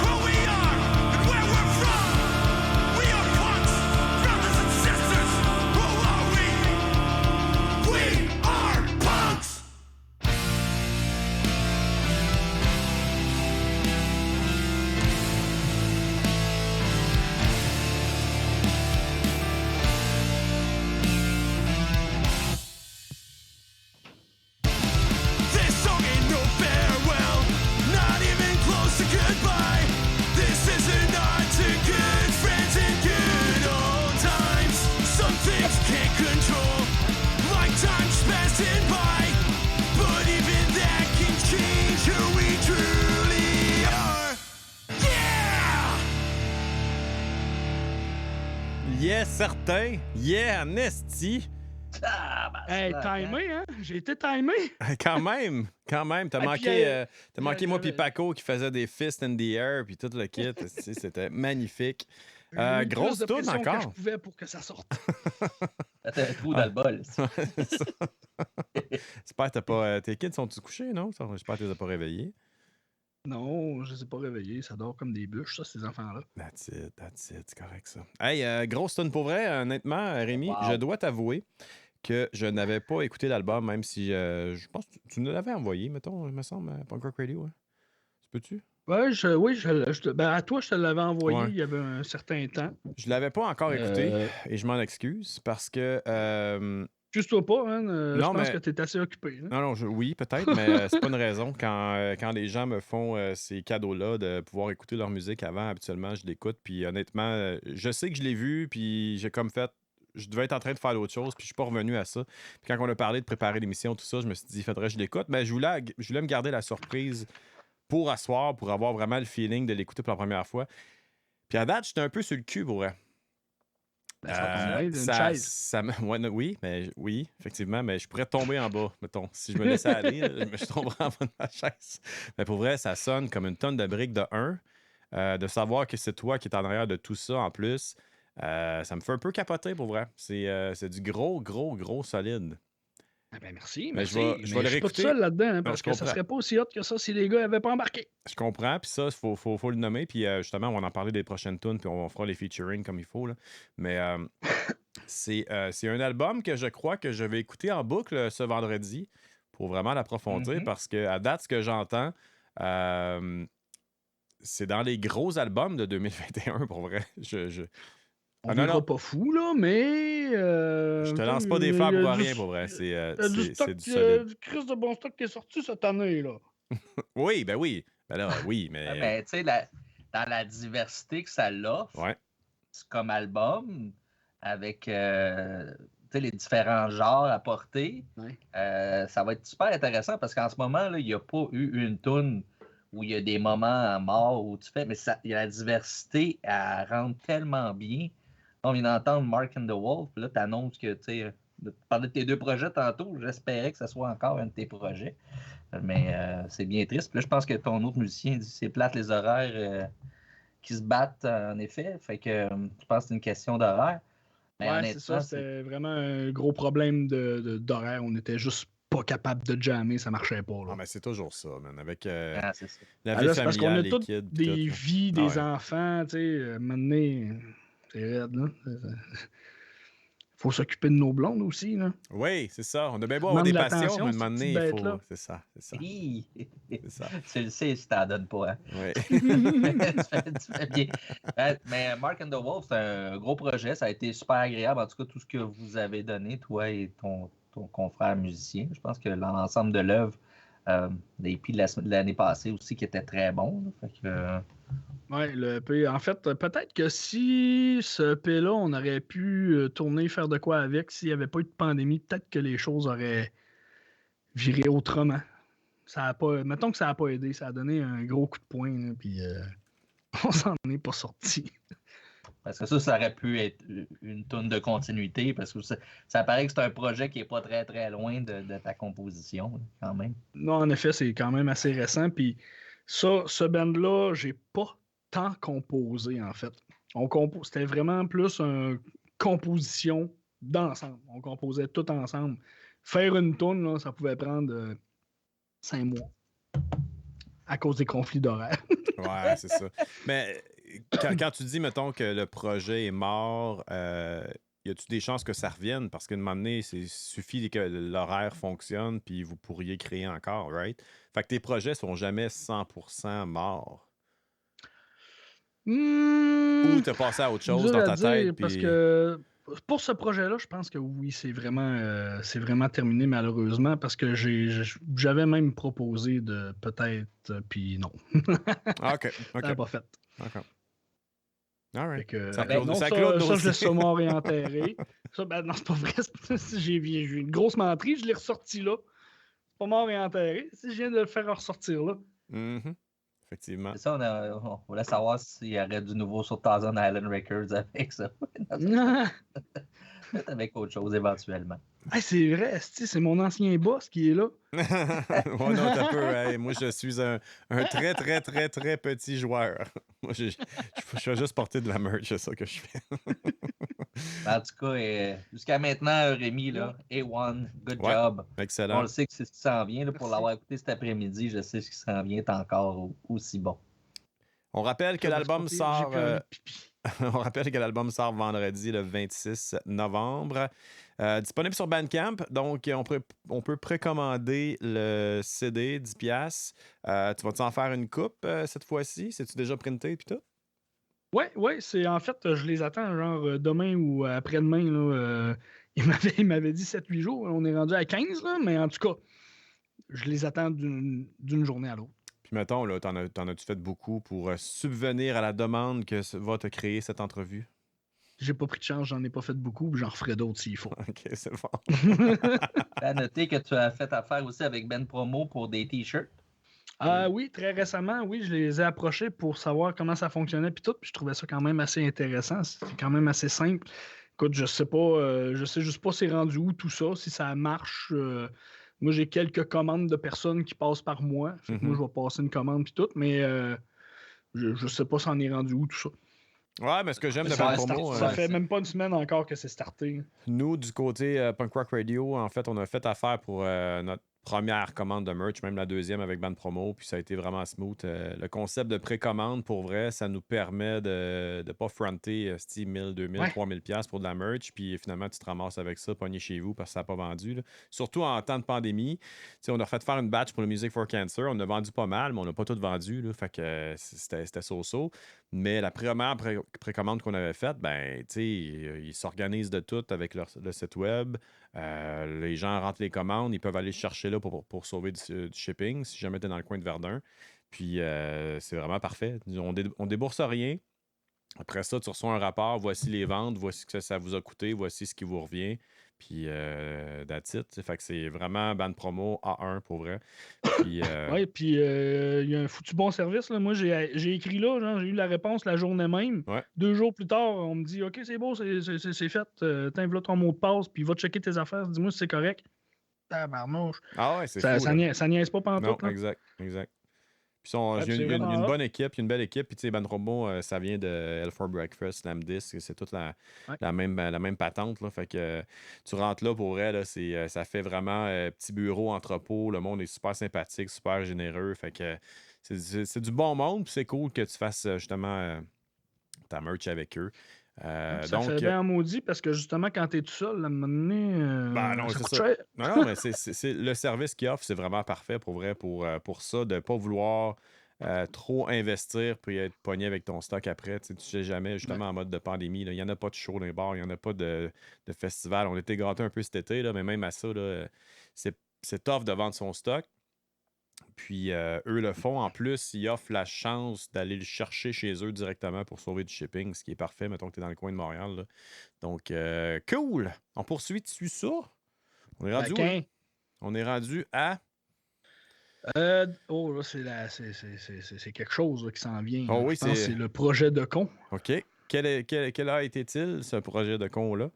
who we are and where we're from. We are punks, brothers and sisters. Who are we? We are punks. This song ain't no farewell, not even close to goodbye. This is a nod to good friends and good old times. Some things can't control, like time's passing by. But even that can change who we truly are. Yeah! Yes, certain. Yeah, Nesty. Ah, ben, Hey, c'est timé, hein? J'ai été timé. Quand même. T'as Ah, manqué, puis, moi j'avais- puis Paco qui faisait des fists in the air puis tout le kit. C'était magnifique. J'ai mis le Grosse plus de toune pression que encore. je pouvais pour que ça sorte. T'as un trou dans le bol. J'espère que t'as pas. Tes kids sont-ils couchés, non? J'espère que tu les as pas réveillés. Non, je les ai pas réveillés. Ça dort comme des bûches, ça, ces enfants-là. That's it, c'est correct ça. Hey, grosse tune pour vrai, honnêtement, Rémi, Wow. je dois t'avouer que je n'avais pas écouté l'album, même si je pense que tu nous l'avais envoyé, mettons, il me semble, à Punk Rock Radio. Hein? Tu peux-tu? Ouais, ben, à toi, je te l'avais envoyé Ouais. il y avait un certain temps. Je l'avais pas encore écouté Euh, et je m'en excuse parce que. Excuse-toi pas, hein, je Non, pense mais- que tu es assez occupé. Hein. Non, oui, peut-être, mais c'est pas une raison. Quand les gens me font ces cadeaux-là de pouvoir écouter leur musique avant, habituellement, je l'écoute. Puis honnêtement, je sais que je l'ai vu, puis j'ai comme fait. Je devais être en train de faire d'autres choses, puis je suis pas revenu à ça. Puis quand on a parlé de préparer l'émission, tout ça, je me suis dit, il faudrait que je l'écoute. Mais je voulais me garder la surprise pour asseoir, pour avoir vraiment le feeling de l'écouter pour la première fois. Puis à date, j'étais un peu sur le cul, pour vrai. Ben, ça tombe bien, une chaise. Oui, effectivement, mais je pourrais tomber en bas, mettons. Si je me laissais aller, je tomberais en bas de la chaise. Mais pour vrai, ça sonne comme une tonne de briques de 1. De savoir que c'est toi qui es en arrière de tout ça en plus, ça me fait un peu capoter pour vrai. C'est du gros solide. Ah ben merci, Mais merci. je vais le Mais je suis pas tout réécouter. seul là-dedans, hein, parce je que ça comprends. serait pas aussi hot que ça si les gars n'avaient pas embarqué. Je comprends, puis ça, il faut le nommer. Puis justement, on va en parler des prochaines tunes, puis on fera les featuring comme il faut. Là. Mais c'est un album que je crois que je vais écouter en boucle ce vendredi pour vraiment l'approfondir, parce qu'à date, ce que j'entends, c'est dans les gros albums de 2021, pour vrai. On Ah, non, verra non. pas fou, là, mais... Je te lance pas des fleurs pour rien, pour vrai. C'est Il y a du stock, du solide. du Christ de bon stock qui est sorti cette année, là. Oui, ben oui. Ben là, oui, Ouais, mais... mais tu sais, dans la diversité que ça l'offre, Ouais. comme album, avec tu sais, les différents genres apportés, Ouais. ça va être super intéressant parce qu'en ce moment, là, il n'y a pas eu une toune où il y a des moments morts où tu fais, mais il y a la diversité, elle rentre tellement bien. On vient d'entendre Mark and the Wolf, là, tu annonces que, tu sais, tu parlais de tes 2 projets tantôt, j'espérais que ce soit encore un de tes projets, mais c'est bien triste. Puis là, je pense que ton autre musicien dit c'est plate les horaires qui se battent, en effet, fait que je pense que c'est une question d'horaire. Mais Ouais, c'est ça, honnêtement, c'était vraiment un gros problème d'horaire. On était juste pas capable de jammer, ça marchait pas, là. Ah, mais c'est toujours ça, man. Avec ah, c'est ça. la Ah vie là, c'est parce qu'on familiale, a les toutes kids, pis des tout, là. vies, Ah des ouais. enfants, tu sais, maintenant, c'est raide, là. Faut s'occuper de nos blondes aussi, là. Oui, c'est ça. On a bien beau avoir Demande des de passions, l'attention, mais à un ces moment donné, petites il faut... bêtes-là. C'est ça, c'est ça, Hi! c'est ça. Tu le sais si t'en donnes pas, hein? Oui. Tu fais bien. Mais Mark and the Wolf, c'est un gros projet. Ça a été super agréable. En tout cas, tout ce que vous avez donné, toi et ton confrère musicien. Je pense que l'ensemble de l'œuvre, et puis de l'année passée aussi, qui était très bon. Là. Fait que, Ouais, le EP. En fait, peut-être que si ce EP-là, on aurait pu tourner, faire de quoi avec, s'il n'y avait pas eu de pandémie, peut-être que les choses auraient viré autrement. Ça a pas, mettons que ça n'a pas aidé, ça a donné un gros coup de poing, là, puis on s'en est pas sorti. parce que ça aurait pu être une tourne de continuité, parce que ça paraît que c'est un projet qui n'est pas très, très loin de ta composition, là, quand même. Non, en effet, c'est quand même assez récent. Puis ça, ce band-là, j'ai pas tant composé, en fait. C'était vraiment plus une composition d'ensemble. On composait tout ensemble. Faire une tourne, là, ça pouvait prendre 5 mois à cause des conflits d'horaire. Ouais, c'est ça. Mais quand tu dis, mettons, que le projet est mort, y a-tu des chances que ça revienne? Parce qu'à un moment donné, il suffit que l'horaire fonctionne, puis vous pourriez créer encore, right? Fait que tes projets sont jamais 100% morts. Ou t'as passé à autre chose Dur dans à ta dire, tête, parce puis... que pour ce projet-là, je pense que oui, c'est vraiment terminé malheureusement, parce que j'avais même proposé de peut-être, puis non. Ah, OK, Ça n'a OK, pas fait. OK. All Fait right. que, Ça ben, clôt, non, ça ça, clôt le ça, je dossier. laisse ça mort et enterré. Ça, ben non, c'est pas vrai. J'ai eu une grosse menterie, je l'ai ressorti là. C'est pas mort et enterré. Si je viens de le faire ressortir là. Mhm. Effectivement. C'est ça, on voulait savoir s'il y aurait du nouveau sur Thousand Island Records avec ça. Peut-être avec autre chose éventuellement. Hey, c'est vrai, c'est mon ancien boss qui est là. Ouais, non, t'as peu. Hey, moi, je suis un très, très, très, très petit joueur. Moi, je fais juste porter de la merch, c'est ça que je fais. En tout cas, jusqu'à maintenant, Rémi, là, A1, good Ouais, job. On excellent. le sait que c'est ce qui s'en vient. Là, pour Merci. l'avoir écouté cet après-midi, je sais ce qui s'en vient est encore aussi bon. On rappelle que l'album sort... J'ai plus pipi. On rappelle que l'album sort vendredi, le 26 novembre. Disponible sur Bandcamp. Donc, on peut précommander le CD, 10$. Tu vas-tu en faire une coupe cette fois-ci? C'est-tu déjà printé puis tout? Ouais, c'est en fait, je les attends genre demain ou après-demain. Là, il m'avait dit 7-8 jours. On est rendu à 15, là, mais en tout cas, je les attends d'une journée à l'autre. Puis mettons, là, t'en as-tu fait beaucoup pour subvenir à la demande que va te créer cette entrevue? J'ai pas pris de chance, j'en ai pas fait beaucoup, puis j'en referai d'autres s'il faut. OK, c'est bon. À noter que tu as fait affaire aussi avec Ben Promo pour des t-shirts. Oui, très récemment, oui, je les ai approchés pour savoir comment ça fonctionnait puis tout, puis je trouvais ça quand même assez intéressant. C'est quand même assez simple. Écoute, je sais juste pas c'est rendu où tout ça, si ça marche. Moi, j'ai quelques commandes de personnes qui passent par moi. Fait que moi, je vais passer une commande puis tout, mais je sais pas si on est rendu où tout ça. Ouais, mais ce que j'aime de Ça Ben start- Promo... Ça fait même pas une semaine encore que c'est starté. Nous, du côté Punk Rock Radio, en fait, on a fait affaire pour notre première commande de merch, même la deuxième avec Band Promo, puis ça a été vraiment smooth. Le concept de précommande, pour vrai, ça nous permet de ne pas fronter 1000, 2000, 3000 pièces pour de la merch, puis finalement, tu te ramasses avec ça, pogné chez vous parce que ça n'a pas vendu. Là. Surtout en temps de pandémie. T'sais, on a fait faire une batch pour le Music for Cancer. On a vendu pas mal, mais on n'a pas tout vendu. Là, fait que c'était so-so. Mais la première précommande qu'on avait faite, ben, tu sais, ils s'organisent de tout avec le site web. Les gens rentrent les commandes, ils peuvent aller chercher là pour sauver du shipping si jamais tu es dans le coin de Verdun. Puis c'est vraiment parfait. On débourse rien. Après ça, tu reçois un rapport, voici les ventes, voici ce que ça vous a coûté, voici ce qui vous revient. Puis that's it. Fait que c'est vraiment Band Promo A1 pour vrai. Puis, Oui, puis il y a un foutu bon service. Là. Moi, j'ai écrit là, genre, j'ai eu la réponse la journée même. Ouais. 2 jours plus tard, on me dit OK, c'est beau, c'est fait. Tiens, voilà ton mot de passe, puis va checker tes affaires. Dis-moi si c'est correct. Tabarnouche. Ah ouais, c'est ça, fou. ça niaise pas pantoute. Non, exact. Puis il y a une bonne équipe, il y a une belle équipe. Puis, tu sais, Band Promo, ça vient de Hell for Breakfast, Slam Disc. C'est toute la même patente. Là. Fait que tu rentres là pour vrai, là, ça fait vraiment petit bureau, entrepôt. Le monde est super sympathique, super généreux. Fait que c'est du bon monde. Puis, c'est cool que tu fasses justement ta merch avec eux. Ça fait bien maudit parce que justement, quand t'es tout seul, à un moment donné, non, ça c'est coûte ça. cher. Non, mais c'est le service qu'ils offrent, c'est vraiment parfait pour vrai, pour ça, de ne pas vouloir trop investir puis être pogné avec ton stock après. Tu sais jamais, justement, en mode de pandémie. Il n'y en a pas de show dans les bars, il n'y en a pas de festival. On était gâtés un peu cet été, là, mais même à ça, là, c'est tough de vendre son stock. Puis eux le font. En plus, ils offrent la chance d'aller le chercher chez eux directement pour sauver du shipping, ce qui est parfait. Mettons que tu es dans le coin de Montréal. Là. Donc, cool! On poursuit dessus ça. On est rendu où? On est rendu à... là, c'est quelque chose là, qui s'en vient. Oh, oui, je pense que c'est le projet de con. OK. Quel a été-il, ce projet de con-là?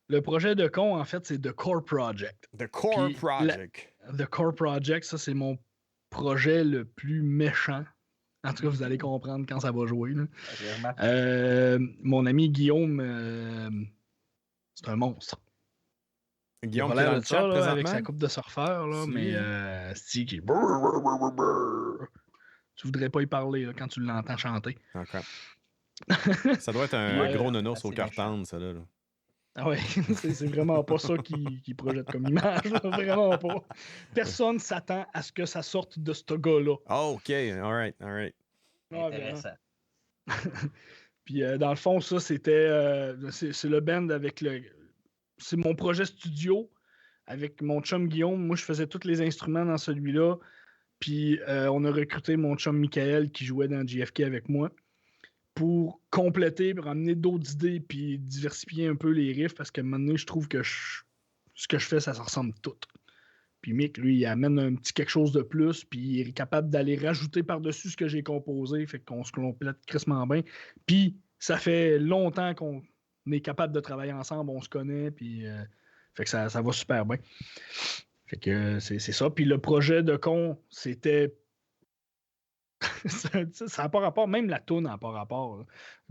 Le projet de con, en fait, c'est The Core Project. The Core Project. The Core Project, ça, c'est mon projet le plus méchant. En tout cas, vous allez comprendre quand ça va jouer. Là. Mon ami Guillaume, c'est un monstre. Guillaume qui est dans le chat présentement? Avec sa coupe de surfeur, là, mais Steve qui... Tu voudrais pas y parler là, quand tu l'entends chanter. OK. Ça doit être un gros nonos au cœur tendre, ça là. Ah ouais, c'est vraiment pas ça qu'il projette comme image. Là, vraiment pas. Personne s'attend à ce que ça sorte de ce gars-là. Oh, OK. All right. Intéressant. Puis dans le fond, ça, c'était... c'est le band avec le... C'est mon projet studio avec mon chum Guillaume. Moi, je faisais tous les instruments dans celui-là. Puis on a recruté mon chum Michael qui jouait dans JFK avec moi pour compléter, pour amener d'autres idées puis diversifier un peu les riffs parce qu'à un moment donné, je trouve que ce que je fais, ça se ressemble tout. Puis Mick, lui, il amène un petit quelque chose de plus puis il est capable d'aller rajouter par-dessus ce que j'ai composé, fait qu'on se complète crissement bien. Puis ça fait longtemps qu'on est capable de travailler ensemble, on se connaît, puis fait que ça va super bien. Fait que c'est ça. Puis le projet de con, c'était... ça n'a pas rapport, même la toune n'a pas rapport. Là.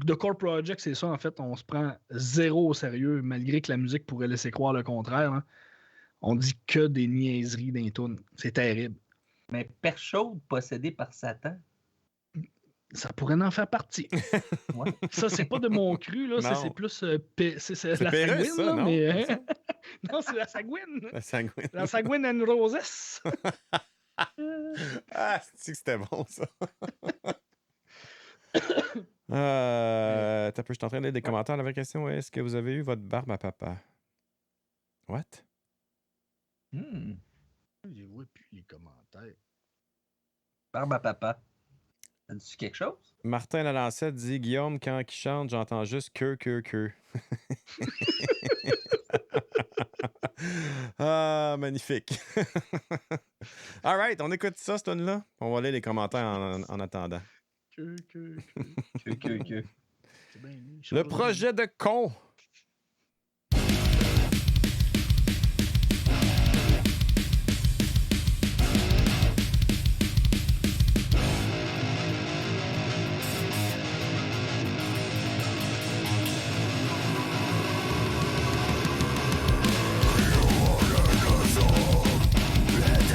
The Core Project, c'est ça, en fait, on se prend zéro au sérieux, malgré que la musique pourrait laisser croire le contraire. Hein. On dit que des niaiseries dans les tounes. C'est terrible. Mais Père Chaude possédé par Satan. Ça pourrait en faire partie. Ouais. Ça, c'est pas de mon cru, là. Ça, c'est plus... c'est la Pérus, Sagouine, ça, là, non? mais... non, c'est la Sagouine. La Sagouine. La Sagouine and Roses. Ah, c'est que c'était bon, ça. T'as peu, je suis en train de lire des commentaires. La vraie question est, est-ce que vous avez eu votre barbe à papa? What? Je vois plus les commentaires. Barbe à papa. Ça dit quelque chose? Martin Lalancette dit, Guillaume, quand il chante, j'entends juste que. Ah, magnifique. All right, on écoute ça, ce tune-là. On va lire les commentaires en attendant. Que. Le projet de con. Let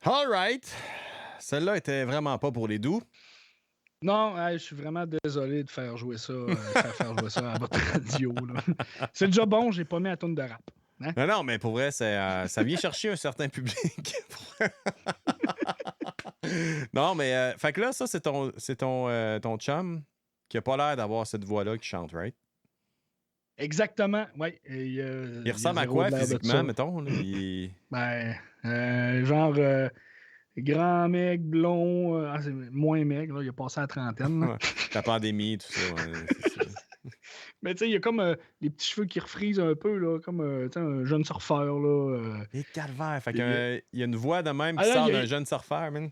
All right. Celle-là était vraiment pas pour les doux. Non, je suis vraiment désolé de faire jouer ça, faire jouer ça à votre radio. Là. C'est déjà bon, j'ai pas mis la toune de rap. Hein? Non, mais pour vrai, ça vient chercher un certain public. Non, mais fait que là, ça, c'est ton chum qui a pas l'air d'avoir cette voix-là qui chante, right? Exactement, oui. Il ressemble à quoi physiquement, mettons? Là? Genre grand mec, blond, c'est moins maigre, là, il a passé à la trentaine. Là. Ouais, la pandémie, tout ça. C'est ça. Mais tu sais, il y a comme les petits cheveux qui refrisent un peu, là, comme un jeune surfeur. Là, Et calvaire. Fait il y a une voix de même qui là, sort d'un jeune surfeur, man.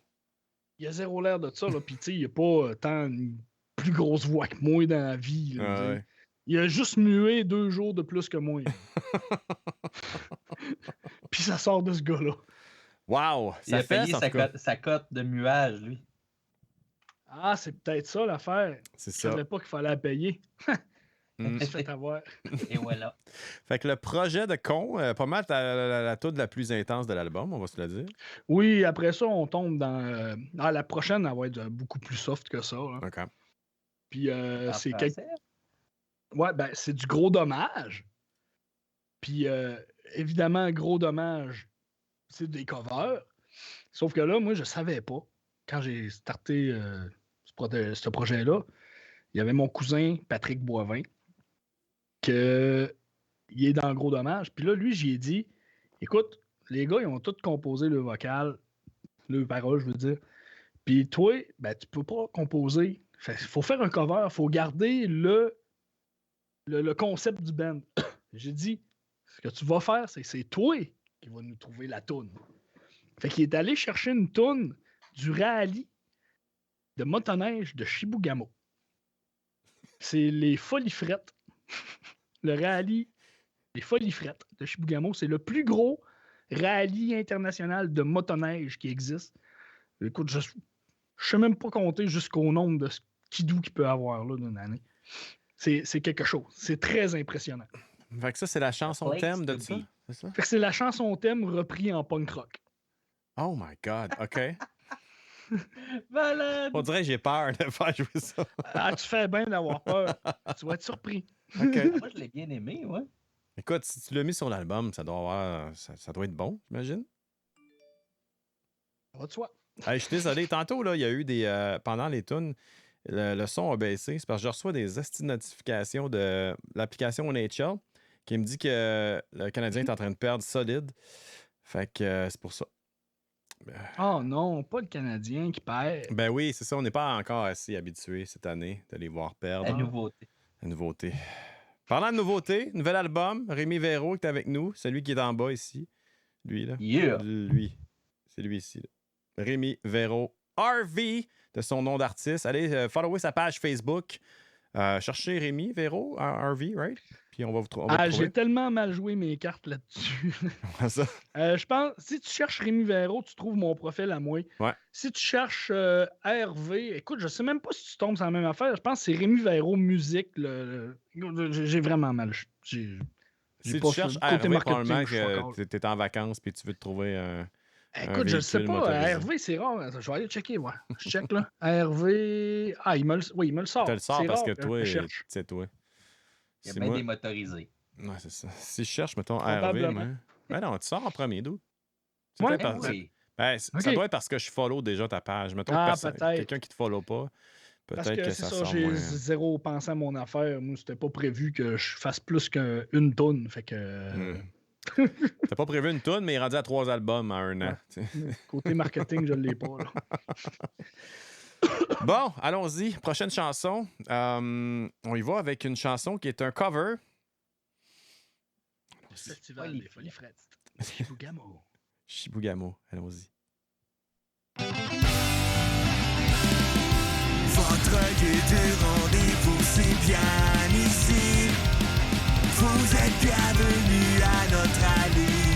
Il a zéro l'air de ça, là. Puis tu sais, il n'y a pas tant une plus grosse voix que moi dans la vie. Là, Ouais. Il a juste mué 2 jours de plus que moi. Puis ça sort de ce gars-là. Wow! Il a payé ça sa cote de muage, lui. Ah, c'est peut-être ça l'affaire. C'est Je ça. savais pas qu'il fallait la payer. Mm. Je fait avoir. Et voilà. Fait que le projet de con, pas mal la toute la plus intense de l'album, on va se le dire. Oui, après ça, on tombe dans. La prochaine, elle va être beaucoup plus soft que ça. Là. OK. Puis En c'est français? Ouais, ben, c'est du gros dommage. Puis évidemment, gros dommage, c'est des covers. Sauf que là, moi, je savais pas. Quand j'ai starté ce projet-là, il y avait mon cousin Patrick Boivin, il est dans Gros Dommage. Puis là, lui, j'y ai dit, écoute, les gars, ils ont tous composé le vocal, le parole, je veux dire. Puis toi, ben, tu peux pas composer. Il faut faire un cover, il faut garder le concept du band. J'ai dit, ce que tu vas faire, c'est toi qui vas nous trouver la toune. Fait qu'il est allé chercher une toune du rallye de motoneige de Chibougamau. C'est les Folies Frettes. Le rallye des Folies Frettes de Chibougamau, c'est le plus gros rallye international de motoneige qui existe. Écoute, je sais même pas compter jusqu'au nombre de skidoo qu'il peut avoir là, d'une année. C'est quelque chose. C'est très impressionnant. Fait que ça, c'est la chanson thème de ça? C'est ça? Fait que c'est la chanson thème repris en punk rock. Oh my God, OK. Malade! On dirait que j'ai peur de faire jouer ça. Ah, tu fais bien d'avoir peur. Tu vas être surpris. OK. Moi, je l'ai bien aimé, ouais. Écoute, si tu l'as mis sur l'album, ça doit être bon, j'imagine. Ça va de soi. Hey, je suis désolé. Tantôt, là, il y a eu des... pendant les tunes, le son a baissé. C'est parce que je reçois des notifications de l'application NHL qui me dit que le Canadien est en train de perdre solide. Fait que c'est pour ça. Oh non, pas le Canadien qui perd. Ben oui, c'est ça. On n'est pas encore assez habitué cette année de les voir perdre. La nouveauté. La nouveauté. Parlant de nouveauté, nouvel album. Rémi Véro qui est avec nous. Celui qui est en bas ici. Lui, là. Yeah! Lui. C'est lui ici. Là. Rémi Véro. RV de son nom d'artiste. Allez follower sa page Facebook. Cherchez Rémi Véro, RV, right? Puis on va vous trouver. J'ai tellement mal joué mes cartes là-dessus. Ça. Je pense, si tu cherches Rémi Véro, tu trouves mon profil à moi. Ouais. Si tu cherches RV, écoute, je sais même pas si tu tombes sur la même affaire. Je pense que c'est Rémi Véro Musique. J'ai vraiment mal. Si tu cherches RV, probablement que tu es en vacances puis tu veux te trouver un. Écoute, je ne sais pas. RV, c'est rare. Je vais aller checker, moi. Je check, là. RV. Ah, il me le sort. Tu le sors parce que toi, cherche. c'est toi. Il y a bien des motorisés. Ouais, c'est ça. Si je cherche, mettons, RV, Probablement. mais... Ben non, tu sors en premier, d'où? Ouais, oui. Ben, ça OK. doit être parce que je follow déjà ta page. Mettons que Peut-être. quelqu'un qui te follow pas, Parce peut-être que que c'est ça ça, sort j'ai moins. zéro pensé à mon affaire. Moi, c'était pas prévu que je fasse plus qu'une toune. Fait que. T'as pas prévu une toune, mais il est rendu à 3 albums en un an. Côté marketing, je l'ai pas. Là. Bon, allons-y. Prochaine chanson. On y va avec une chanson qui est un cover. Le Festival des Folies Frettes. Chibougamau. Chibougamau. Allons-y. Votre lieu de rendez-vous, c'est bien ici. Vous êtes bienvenus à notre allée.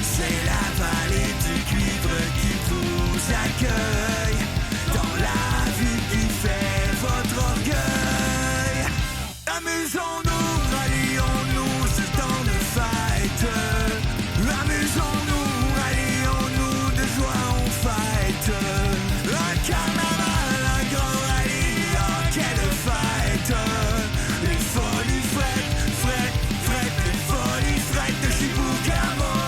C'est la vallée du cuivre qui vous accueille. Dans la ville qui fait votre orgueil. Amusons-nous, rallions-nous, c'est temps de fête. Amusons-nous, rallions-nous, de joie on fête. Un carnaval, un grand rallye, oh quelle fête. Les folies frettes, frettes, frettes, les folies frettes de Chibougamau.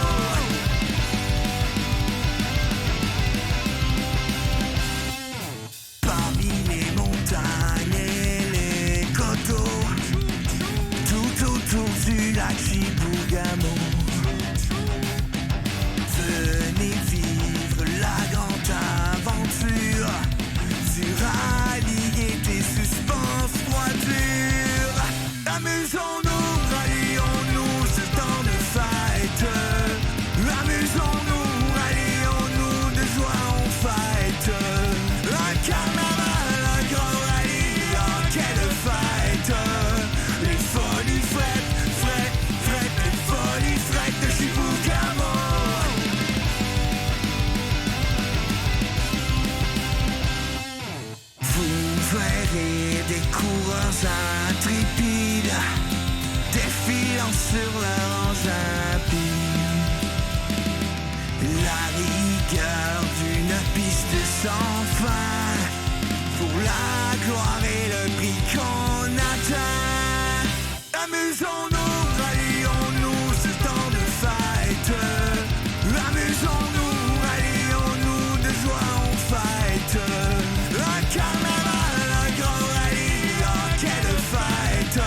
Parmi les montagnes et les coteaux, tout autour du lac Chibougamau, venez vivre la grande aventure du rallye, gaieté, suspense, froidure. Amusons-nous, rallions-nous, c'est temps de fête. Amusons-nous, rallions-nous, de joie on fête. Un carnaval, un grand rallye, oh quelle fête. Les folies frettes, frettes, frettes, les folies frettes de Chibougamau. Vous verrez des coureurs intrépides défilant sur leur engin pile. La rigueur d'une piste sans fin pour la gloire et le prix qu'on atteint. Amusons-nous, rallions-nous, c'est temps de fête. Amusons-nous, rallions-nous, de joie on fête. Un carnaval, un grand rallye, oh quelle fête.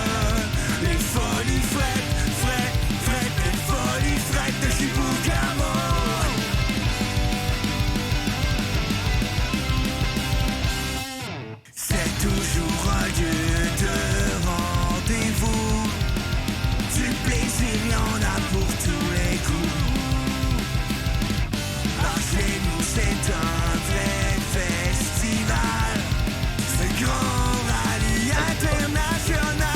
Les folies frettes, frettes, frettes, les folies frettes de Chibougamau. C'est toujours un lieu de rendez-vous. Du plaisir, y en a pour tous les coups. Par chez nous, c'est un vrai festival. Ce grand rallye international.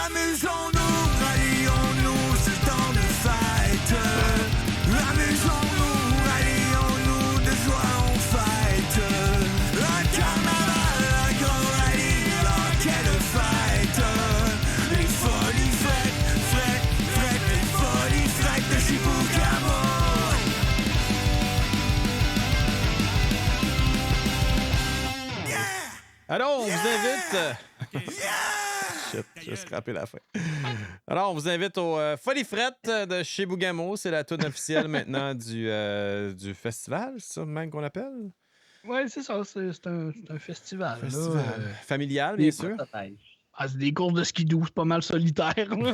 Amusons-nous, rallions-nous, c'est temps de fête. Amusons-nous, rallions-nous, de joie on fête. Un carnaval, un grand rallye, oh quelle fête. Les folies frettes, frettes, frettes, les folies frettes de Chibougamau. Alors, on vous invite. Shit, j'ai scrappé la fin. Alors, on vous invite au Folies Frettes de Chibougamau. C'est la toune officielle maintenant du festival, c'est ça même qu'on appelle? Ouais, c'est ça. C'est un festival. là. Festival. Familial, bien sûr. C'est des courses de skidoo, c'est pas mal solitaire. là.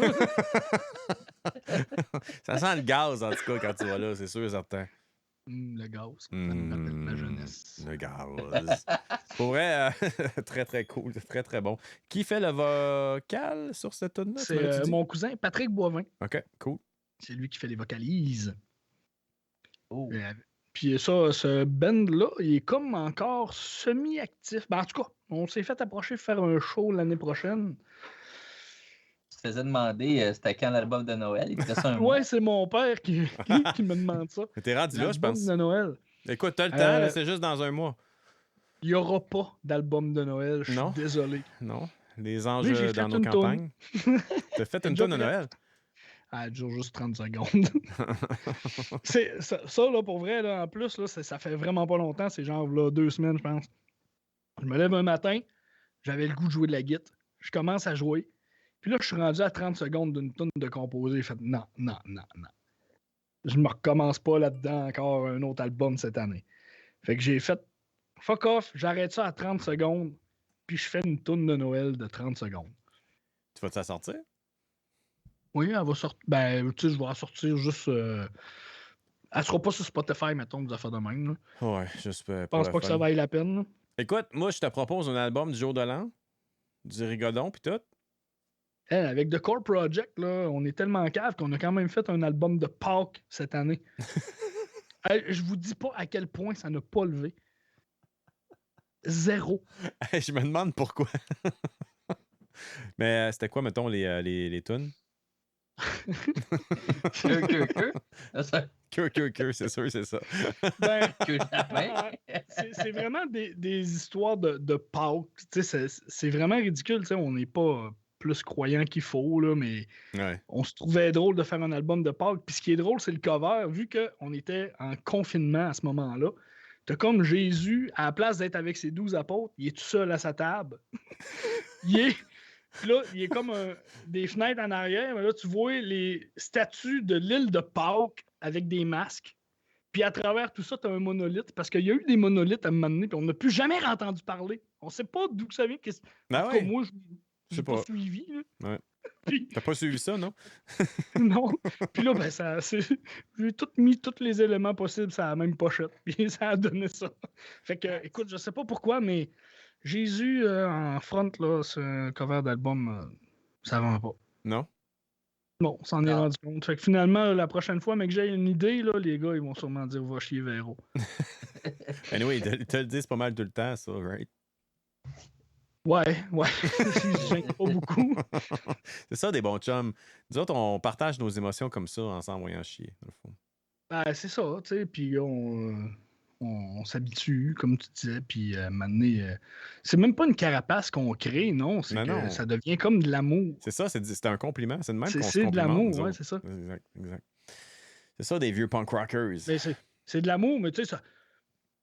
Ça sent le gaz, en tout cas, quand tu vas là, c'est sûr et certain. Le gaz, ça me rappelle ma jeunesse. Le gaz. Pour vrai, très, très cool. Très, très bon. Qui fait le vocal sur cette tune-là? tu m'avais-tu C'est dit? mon cousin Patrick Boivin. OK, cool. C'est lui qui fait les vocalises. Oh. Puis ça, ce band-là, il est comme encore semi-actif. Ben, en tout cas, on s'est fait approcher de faire un show l'année prochaine. Tu te faisais demander c'était quand l'album de Noël. Il te reste un mois. Ouais, c'est mon père qui me demande ça. Mais t'es rendu là, je L'album pense. de Noël. Écoute, t'as le temps, là, c'est juste dans un mois. Il n'y aura pas d'album de Noël, je suis Non. désolé. Non? Les j'ai enjeux fait dans nos une campagnes. T'as fait une Déjà tonne de prête. Noël? Ah, elle dure juste 30 secondes. C'est, ça, là, pour vrai, là, en plus, là, ça fait vraiment pas longtemps. C'est genre là, 2 semaines, je pense. Je me lève un matin, j'avais le goût de jouer de la guitare. Je commence à jouer. Puis là, je suis rendu à 30 secondes d'une tonne de composé. J'ai fait non. je me recommence pas là-dedans encore un autre album cette année. Fait que j'ai fait fuck off, j'arrête ça à 30 secondes, puis je fais une toune de Noël de 30 secondes. Tu vas-tu la sortir? Oui, elle va sortir. Ben, tu sais, je vais en sortir juste. Elle sera pas sur Spotify, mettons, des affaires de même. Là. Ouais, j'espère. Je pense pas que ça vaille la peine. Là. Écoute, moi, je te propose un album du jour de l'an, du Rigodon, puis tout. Hey, avec The Core Project, là, on est tellement cave qu'on a quand même fait un album de Pâques cette année. Hey, je vous dis pas à quel point ça n'a pas levé. 0. Hey, je me demande pourquoi. Mais c'était quoi, mettons, les tunes? Que, c'est sûr, c'est ça. Ben, Que jamais. c'est vraiment des histoires de Pâques. C'est vraiment ridicule. On n'est pas plus croyant qu'il faut, là, mais Ouais. on se trouvait drôle de faire un album de Pâques. Puis ce qui est drôle, c'est le cover. Vu qu'on était en confinement à ce moment-là, t'as comme Jésus, à la place d'être avec ses 12 apôtres, il est tout seul à sa table. Puis là, il est comme des fenêtres en arrière, mais là, tu vois les statues de l'île de Pâques avec des masques. Puis à travers tout ça, tu as un monolithe, parce qu'il y a eu des monolithes à un moment donné, puis on n'a plus jamais entendu parler. On sait pas d'où ça vient. Ah En tout cas, ouais? moi, Je je sais n'ai pas pas. suivi. Là. Ouais. Puis, T'as pas suivi ça, non? non. Puis là, ben, j'ai tout mis tous les éléments possibles sur la même pochette. Puis ça a donné ça. Fait que, écoute, je sais pas pourquoi, mais Jésus en front, là, c'est un cover d'album, ça vend pas. Non? Bon, on s'en est Non. rendu compte. Fait que finalement, la prochaine fois, mais que j'ai une idée, là, les gars, ils vont sûrement dire va chier Véro. Anyway, ils te le disent pas mal tout le temps, ça, right? Ouais. Je gêne pas beaucoup. C'est ça, des bons chums. Nous autres, on partage nos émotions comme ça en s'envoyant chier, dans le fond. Ben, c'est ça, tu sais, puis on s'habitue, comme tu disais, puis maintenant, c'est même pas une carapace qu'on crée, non, c'est que ça devient comme de l'amour. C'est ça, c'est un compliment, c'est de même qu'on se C'est de complimente. l'amour, ouais, c'est ça. Exact. C'est ça, des vieux punk rockers. Mais c'est de l'amour, mais tu sais,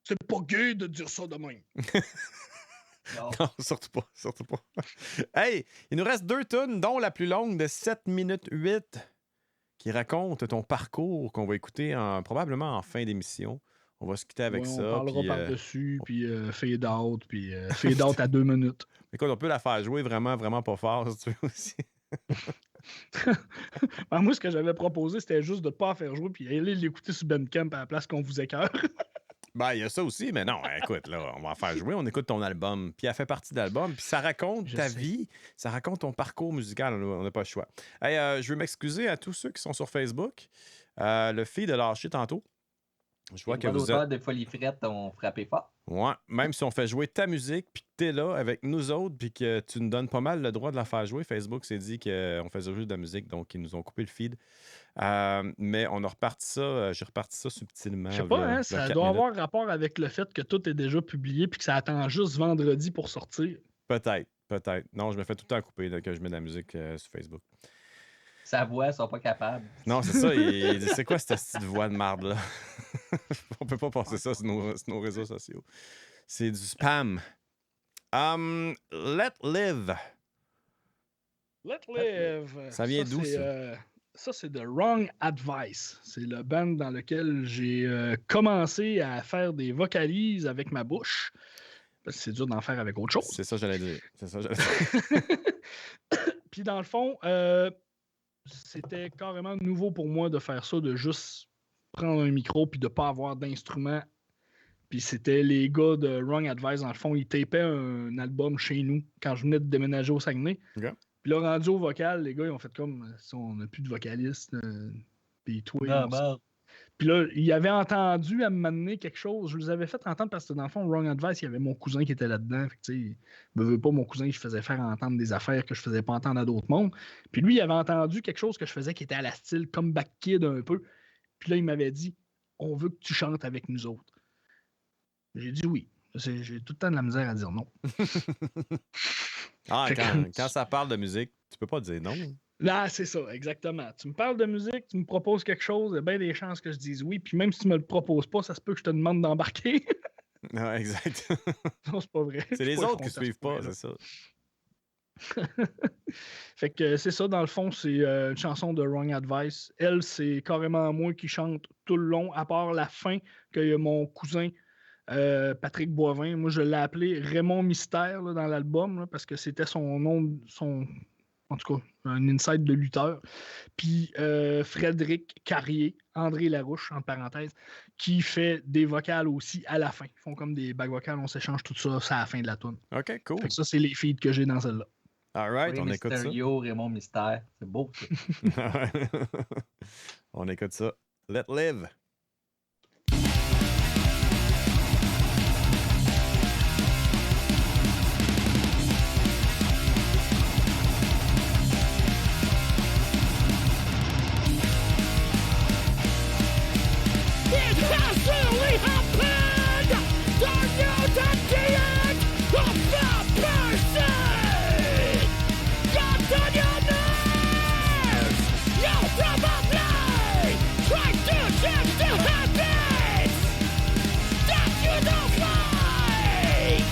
c'est pas gay de dire ça de même. Non, surtout pas. Hey, il nous reste 2 tunes, dont la plus longue de 7 minutes 8, qui raconte ton parcours qu'on va écouter probablement en fin d'émission. On va se quitter avec ça. On parlera puis, par-dessus, puis fade out, puis fade out à 2 minutes. Écoute, on peut la faire jouer vraiment, vraiment pas fort, si tu veux aussi. Ben, moi, ce que j'avais proposé, c'était juste de ne pas la faire jouer, puis aller l'écouter sur Bandcamp à la place qu'on vous écœure. Ben, il y a ça aussi, mais non, écoute, là, on va en faire jouer, on écoute ton album, puis elle fait partie de l'album, puis ça raconte ta vie, ça raconte ton parcours musical, on n'a pas le choix. Hey, je veux m'excuser à tous ceux qui sont sur Facebook. Le feed a lâché tantôt. Je vois que vous êtes... de Folie Frette ont frappé fort. Ouais, même si on fait jouer ta musique, puis que t'es là avec nous autres, puis que tu nous donnes pas mal le droit de la faire jouer, Facebook s'est dit qu'on faisait jouer de la musique, donc ils nous ont coupé le feed. Mais on a reparti ça, j'ai reparti ça subtilement. Je sais pas, ça doit avoir rapport avec le fait que tout est déjà publié puis que ça attend juste vendredi pour sortir. Peut-être. Non, je me fais tout le temps couper là, que je mets de la musique sur Facebook. Sa voix, ils sont pas capables. Non, c'est ça. Il dit, c'est quoi cette petite voix de marde là? On peut pas passer ça sur nos réseaux sociaux. C'est du spam. Let Live. Let Live. Ça vient d'où, ça? Ça, c'est The Wrong Advice. C'est le band dans lequel j'ai commencé à faire des vocalises avec ma bouche. Parce que c'est dur d'en faire avec autre chose. C'est ça, j'allais dire. Puis dans le fond, c'était carrément nouveau pour moi de faire ça, de juste prendre un micro puis de pas avoir d'instrument. Puis c'était les gars de Wrong Advice, dans le fond, ils tapaient un album chez nous quand je venais de déménager au Saguenay. Okay. Puis là, rendu au vocal, les gars, ils ont fait comme si on n'a plus de vocaliste. Puis toi, puis là, ils avaient entendu à me mener quelque chose. Je les avais fait entendre parce que dans le fond, Wrong Advice, il y avait mon cousin qui était là-dedans. Fait que, tu sais, me veut pas mon cousin, je faisais faire entendre des affaires que je faisais pas entendre à d'autres mondes. Puis lui, il avait entendu quelque chose que je faisais qui était à la style Comeback Kid un peu. Puis là, il m'avait dit, on veut que tu chantes avec nous autres. J'ai dit oui. J'ai tout le temps de la misère à dire non. Quand ça parle de musique, tu peux pas dire non. Là, c'est ça, exactement. Tu me parles de musique, tu me proposes quelque chose, il y a bien des chances que je dise oui. Puis même si tu me le proposes pas, ça se peut que je te demande d'embarquer. Non, exact. Non, c'est pas vrai. C'est les autres qui suivent pas, c'est ça. Fait que c'est ça, dans le fond, c'est une chanson de Wrong Advice. Elle, c'est carrément moi qui chante tout le long, à part la fin, qu'il y a mon cousin Patrick Boivin. Moi, je l'ai appelé Raymond Mystère là, dans l'album, là, parce que c'était son nom, en tout cas, un inside de lutteur. Puis Frédéric Carrier, André Larouche, en parenthèse, qui fait des vocales aussi à la fin. Ils font comme des back vocales, on s'échange tout ça, c'est à la fin de la tune. OK, cool. Fait que ça, c'est les feeds que j'ai dans celle-là. All right, Ray on écoute ça. Mysterio, Raymond Mystère. C'est beau, ça. On écoute ça. Let live. It has really happened! Don't you that the end of the person? Got on your nerves! You probably tried to change the habits that you don't like!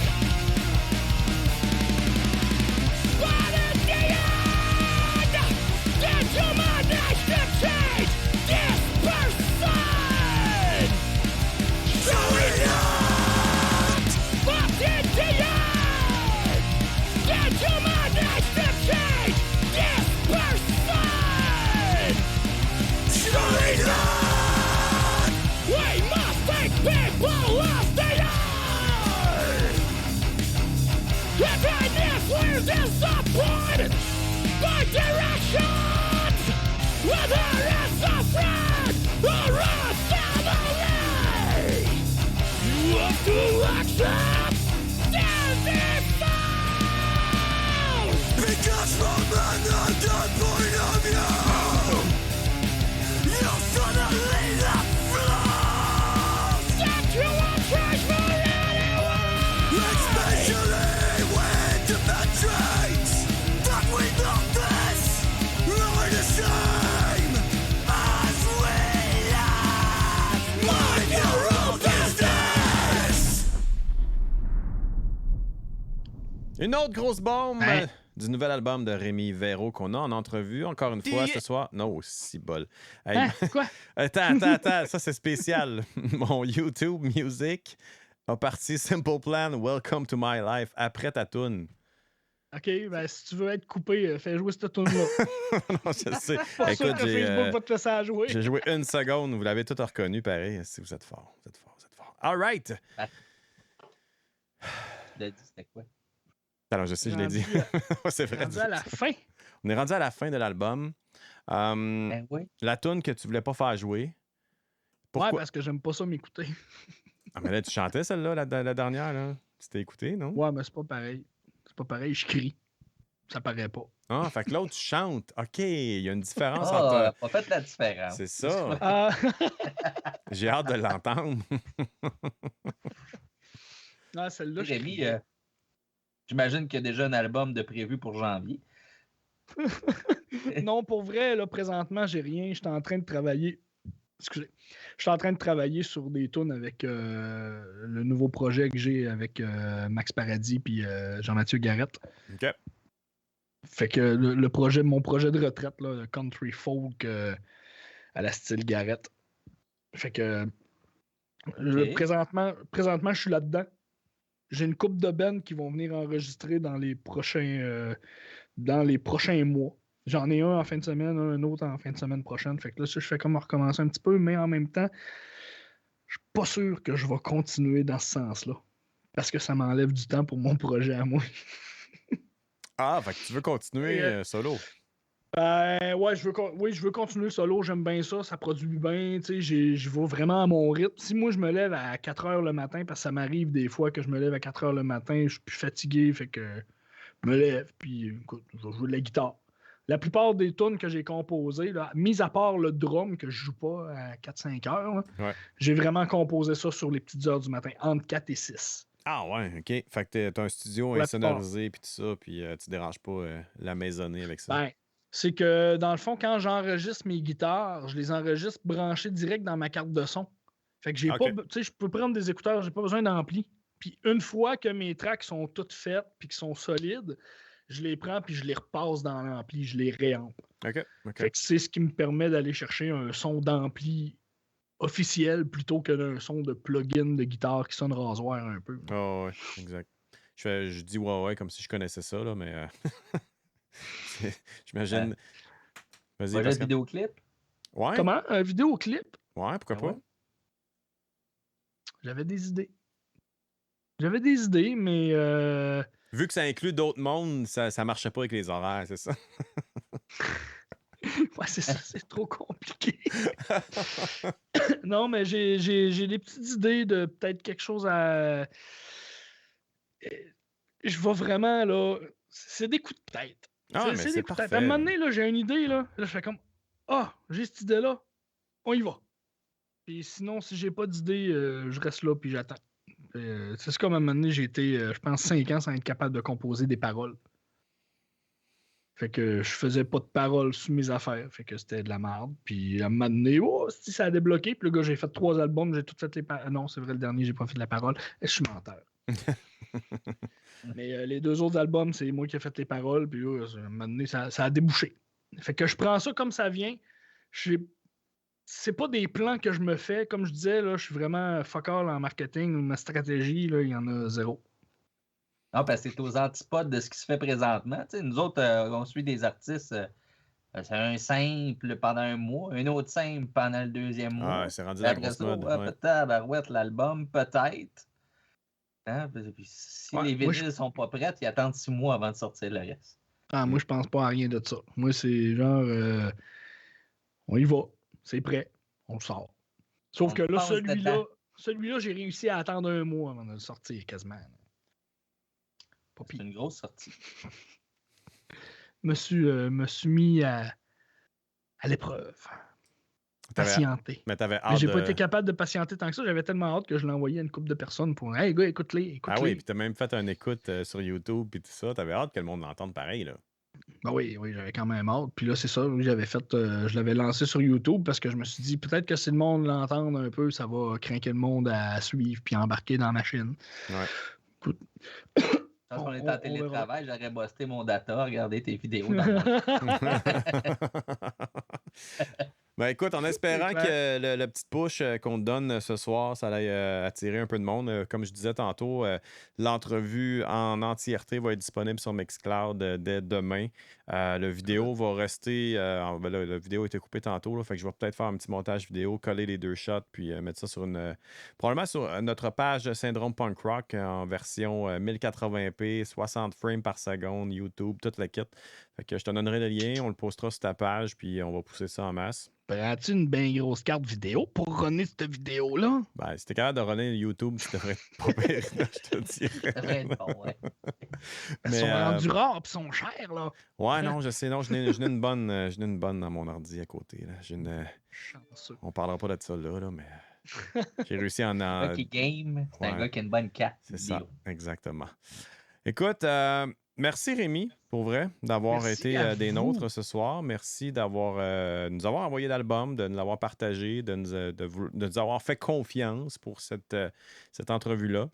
But in the end, did you manage to change this person? Surely not! But in the end, did you manage to change this person? Surely not! We must take people as they are! Even if we're disappointed by directions, whether it's a friend or a family, you have to accept their default. Because from another point of view, you suddenly have flaws that you won't change for anyone. Especially when the metrics that we built this are the same as we are. Mind your own business. Une autre grosse bombe Hein? du nouvel album de Rémi Véro qu'on a en entrevue encore une fois ce soir. Non, si bol. Hey, Hein? Quoi? Attends. Ça, c'est spécial. Mon YouTube Music a parti Simple Plan, Welcome to My Life, après ta toune. OK, ben si tu veux être coupé, fais jouer cette tune-là. Non, je sais. Pas sûr Écoute, que Facebook va te laisser à jouer. j'ai joué une seconde. Vous l'avez tout reconnu, pareil. Si vous êtes fort, vous êtes fort, vous êtes fort. All right. Tu l'as dit, c'était quoi? Alors, je sais, je l'ai dit. Ouais, c'est vrai. Rendu à la fin. On est rendu à la fin de l'album. Ben oui. La toune que tu voulais pas faire jouer. Pourquoi? Ouais, parce que j'aime pas ça m'écouter. Ah, mais là, tu chantais celle-là, la dernière, là. Tu t'es écouté, non? Ouais, mais c'est pas pareil. C'est pas pareil, je crie. Ça paraît pas. Ah, fait que l'autre, tu chantes. OK, il y a une différence Ah, entre... pas fait la différence. C'est ça. Ah, J'ai hâte de l'entendre. non, celle-là, je Rémi, crie. j'imagine qu'il y a déjà un album de prévu pour janvier. Non, pour vrai, là, présentement, j'ai rien. Je suis en train de travailler. Excusez. Je suis en train de travailler sur des tunes avec le nouveau projet que j'ai avec Max Paradis puis Jean-Mathieu Garrett. OK. Fait que mon projet de retraite, là, le country folk à la style Garrett. Fait que présentement, je suis là-dedans. J'ai une couple de bands qui vont venir enregistrer dans les prochains mois. J'en ai un en fin de semaine, un autre en fin de semaine prochaine. Fait que là, je fais comme recommencer un petit peu, mais en même temps, je suis pas sûr que je vais continuer dans ce sens-là. Parce que ça m'enlève du temps pour mon projet à moi. Ah, fait que tu veux continuer solo. Ouais, je veux continuer solo, j'aime bien ça, ça produit bien, tu sais, je vais vraiment à mon rythme. Si moi je me lève à 4 heures le matin, parce que ça m'arrive des fois que je me lève à 4 heures le matin, je suis plus fatigué, fait que je me lève, puis écoute, je vais jouer de la guitare. La plupart des tunes que j'ai composées, là, mis à part le drum que je joue pas à 4-5 heures, là, Ouais. j'ai vraiment composé ça sur les petites heures du matin, entre 4 et 6. Ah ouais, OK. Fait que t'as un studio La insonorisé puis tout ça, puis tu déranges pas la maisonnée avec ça. Ben, c'est que dans le fond, quand j'enregistre mes guitares, je les enregistre branchées direct dans ma carte de son. Fait que j'ai Ok. pas, tu sais, je peux prendre des écouteurs, j'ai pas besoin d'ampli. Puis une fois que mes tracks sont toutes faites puis qu'ils sont solides, je les prends puis je les repasse dans l'ampli, je les réampe. OK. Fait que c'est ce qui me permet d'aller chercher un son d'ampli officiel plutôt que d'un son de plugin de guitare qui sonne rasoir un peu. Oh, ouais, exact. Je dis ouais comme si je connaissais ça, là, mais j'imagine. Vas-y, Projet de Pascal. vidéoclip? Ouais, Comment? Un vidéoclip? ouais, pourquoi Ah pas? ouais? J'avais des idées, mais Vu que ça inclut d'autres mondes, ça marchait pas avec les horaires, c'est ça? ouais, c'est ça, c'est trop compliqué. Non, mais j'ai des petites idées de peut-être quelque chose à. Je vais vraiment, là. C'est des coups de tête. Ah, mais C'est c'est des coups de tête. parfait. À un moment donné, là, j'ai une idée, là. Là, je fais comme Ah, j'ai cette idée-là, on y va. Puis sinon, si j'ai pas d'idée, je reste là puis j'attends. C'est comme à un moment donné, j'ai été, je pense, 5 ans sans être capable de composer des paroles. Fait que je faisais pas de paroles sous mes affaires. Fait que c'était de la merde. Puis à un moment donné, si ça a débloqué. Puis le gars, j'ai fait 3 albums, j'ai tout fait les paroles. Non, c'est vrai, le dernier, j'ai pas fait de la parole. Je suis menteur. Mais les 2 autres albums, c'est moi qui ai fait les paroles. Puis à un moment donné, ça a débouché. Fait que je prends ça comme ça vient. C'est pas des plans que je me fais. Comme je disais, là, je suis vraiment fuck all en marketing. Ma stratégie, là, il y en a 0. Non, parce que c'est aux antipodes de ce qui se fait présentement. Tu sais, nous autres, on suit des artistes, c'est un simple pendant un mois, un autre simple pendant le 2e mois. Ah, c'est rendu Puis la après grosse ça, mode. ouais, Ouais. tabarouette, l'album, peut-être. Hein? Puis si Ouais, les moi, vinyles sont pas prêts, ils attendent 6 mois avant de sortir le reste. Moi, je pense pas à rien de ça. Moi, c'est genre, on y va, c'est prêt, on le sort. Sauf On que là, passe dedans. celui-là, j'ai réussi à attendre un mois avant de le sortir quasiment. Pas C'est pire. une grosse sortie. Me suis mis à l'épreuve. Patienter. Mais t'avais Mais hâte j'ai de... pas été capable de patienter tant que ça. J'avais tellement hâte que je l'ai envoyé à une couple de personnes pour Hey, gars, écoute-les. Ah oui, puis t'as même fait une écoute sur YouTube puis tout ça. T'avais hâte que le monde l'entende pareil, là. Ben oui, j'avais quand même hâte. Puis là, c'est ça, j'avais fait, je l'avais lancé sur YouTube parce que je me suis dit, peut-être que si le monde l'entende un peu, ça va craquer le monde à suivre puis embarquer dans la machine. Ouais. Écoute, Quand on est on en télétravail, j'aurais busté mon data, regardé tes vidéos dans Ben écoute, en espérant C'est que le petit push qu'on te donne ce soir, ça allait attirer un peu de monde. Comme je disais tantôt, l'entrevue en entièreté va être disponible sur Mixcloud dès demain. Le vidéo va rester... ben là, la vidéo a été coupée tantôt, là, fait que je vais peut-être faire un petit montage vidéo, coller les 2 shots, puis mettre ça sur probablement sur notre page Syndrome Punk Rock en version 1080p, 60 frames par seconde, YouTube, toute la kit. Fait que je te donnerai le lien, on le postera sur ta page, puis on va pousser ça en masse. Prends-tu une bien grosse carte vidéo pour runner cette vidéo-là? Ben, si t'es capable de runner YouTube, tu devrais être pas pire, là, je te dirais. Ça devrait être bon, ouais. Ils sont rendus rares et sont chers, là. Ouais, non, je sais, non, je n'ai une bonne dans mon ordi à côté. Là. Chanceux. On parlera pas de ça là, mais j'ai réussi à en... Un gars qui game, c'est un Ouais. gars qui a une bonne carte. C'est ça, vidéo. exactement. Écoute, merci Rémi, pour vrai, d'avoir Merci été à des vous. nôtres ce soir. Merci de nous avoir envoyé l'album, de nous l'avoir partagé, de nous avoir fait confiance pour cette entrevue-là.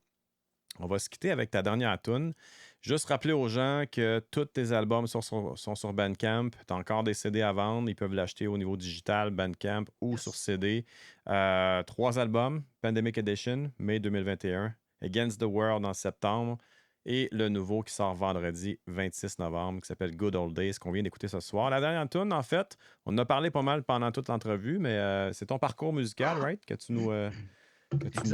On va se quitter avec ta dernière tune. Juste rappeler aux gens que tous tes albums sont sur Bandcamp. Tu as encore des CD à vendre. Ils peuvent l'acheter au niveau digital, Bandcamp ou sur CD. 3 albums, Pandemic Edition, mai 2021, Against the World en septembre et le nouveau qui sort vendredi 26 novembre qui s'appelle Good Old Days qu'on vient d'écouter ce soir. La dernière tune, en fait, on en a parlé pas mal pendant toute l'entrevue, mais c'est ton parcours musical, right? Que tu nous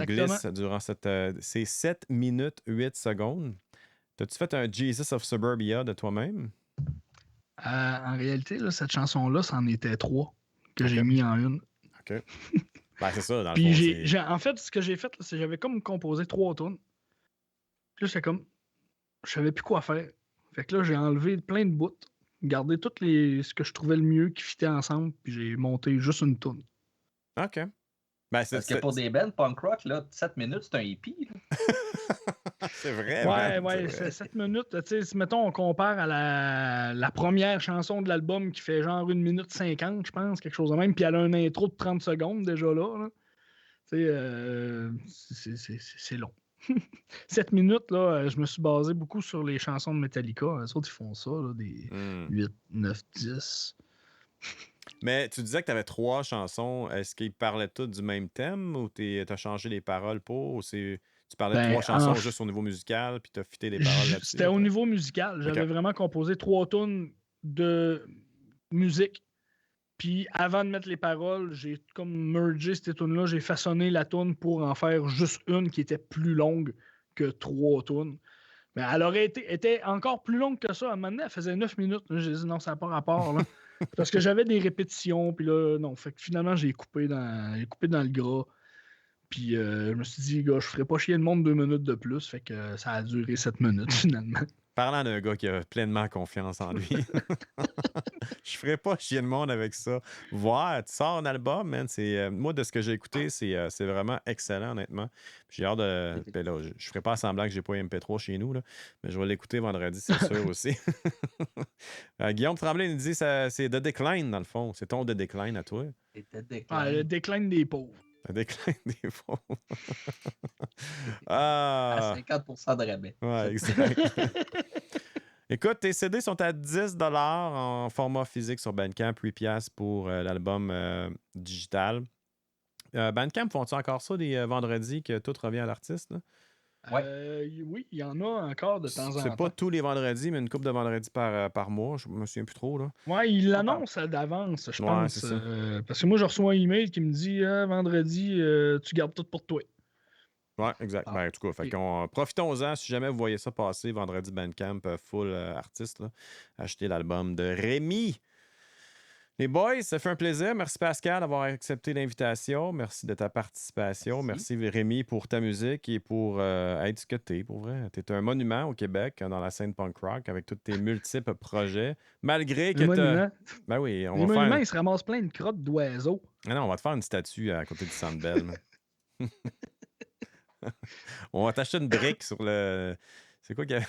glisses durant ces 7 minutes 8 secondes. T'as-tu fait un Jesus of Suburbia de toi-même? En réalité, là, cette chanson-là, c'en était 3 que Ok. j'ai mis en une. OK. Ben, c'est ça, dans le Puis fond. en fait, ce que j'ai fait, là, c'est que j'avais comme composé 3 tunes. Puis là, j'étais comme, je savais plus quoi faire. Fait que là, j'ai enlevé plein de bouts, gardé ce que je trouvais le mieux qui fitait ensemble, puis j'ai monté juste une tune. OK. Ben, Parce que pour des bands punk rock, là, 7 minutes, c'est un hippie. Là. c'est vrai, Ouais, man, ouais, c'est vrai. 7 minutes. Tu sais, si, mettons, on compare à la première chanson de l'album qui fait genre 1 minute 50, je pense, quelque chose de même, puis elle a un intro de 30 secondes déjà là. Tu sais, c'est long. 7 minutes, là, je me suis basé beaucoup sur les chansons de Metallica. Les autres, ils font ça, là, des 8, 9, 10. Mais tu disais que tu avais 3 chansons. Est-ce qu'ils parlaient toutes du même thème ou tu as changé les paroles pour? Ou tu parlais de 3 chansons juste au niveau musical puis tu as fité les paroles là-dessus? C'était au niveau musical. J'avais vraiment composé 3 tunes de musique. Puis avant de mettre les paroles, j'ai comme mergé ces tunes-là. J'ai façonné la tune pour en faire juste une qui était plus longue que 3 tunes. Mais elle aurait été encore plus longue que ça. À un moment donné, elle faisait 9 minutes. J'ai dit non, ça n'a pas rapport. Là. Parce que j'avais des répétitions. Puis là, non. Fait que finalement, j'ai coupé dans le gras. Puis je me suis dit, gars, je ferais pas chier le monde 2 minutes de plus. Fait que ça a duré 7 minutes finalement. Parlant d'un gars qui a pleinement confiance en lui. Je ferais pas chier le monde avec ça. Voir, tu sors un album, man. Moi, de ce que j'ai écouté, c'est vraiment excellent, honnêtement. Puis j'ai hâte de. Ben là, je ferais pas semblant que j'ai pas MP3 chez nous, là, mais je vais l'écouter vendredi, c'est sûr aussi. Guillaume Tremblay nous dit que c'est The Decline, dans le fond. C'est ton The Decline à toi. C'est The Decline. Le déclin des pauvres. Le déclin des pauvres. À 50% de rabais. Ouais, exact. Écoute, tes CD sont à 10$ en format physique sur Bandcamp, 8$ pour l'album digital. Bandcamp, font-ils encore ça des vendredis que tout revient à l'artiste? Oui, il y en a encore de temps en temps. C'est pas tous les vendredis, mais une couple de vendredis par mois. Je me souviens plus trop. Oui, il l'annonce d'avance, je pense. Parce que moi, je reçois un email qui me dit vendredi, tu gardes tout pour toi. Oui, exact. Ben, en tout cas, profitons-en. Si jamais vous voyez ça passer, vendredi Bandcamp, full artiste, là, achetez l'album de Rémi. Les boys, ça fait un plaisir. Merci Pascal d'avoir accepté l'invitation. Merci de ta participation. Merci Rémi pour ta musique et pour être ce que t'es, pour vrai. T'es un monument au Québec dans la scène punk rock avec tous tes multiples projets. Malgré que monument. Ben oui, on va faire... il se ramasse plein de crottes d'oiseaux. Ah non, on va te faire une statue à côté du Centre Bell. On va t'acheter une brique sur le... C'est quoi qu'il y a...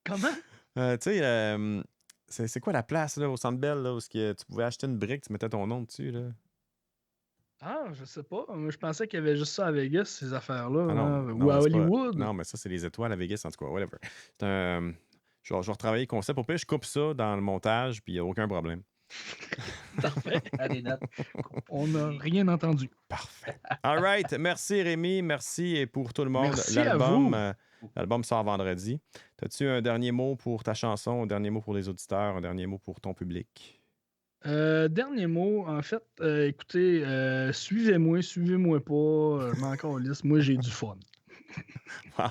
Comment? Tu sais... C'est quoi la place là, au Centre Bell là, où tu pouvais acheter une brique, tu mettais ton nom dessus? Là? Ah, je sais pas. Je pensais qu'il y avait juste ça à Vegas, ces affaires-là. Non, ou à Hollywood. Non, mais ça, c'est les étoiles à Vegas, en tout cas. Whatever. Je vais retravailler le concept. Au pire, je coupe ça dans le montage, puis il n'y a aucun problème. Parfait. Allez, note. On n'a rien entendu. Parfait. All right. Merci, Rémi. Merci et pour tout le monde. Merci à vous. L'album sort vendredi. As-tu un dernier mot pour ta chanson, un dernier mot pour les auditeurs, un dernier mot pour ton public? Dernier mot, en fait, écoutez, suivez-moi pas, je m'en calisse, moi j'ai du fun. Wow.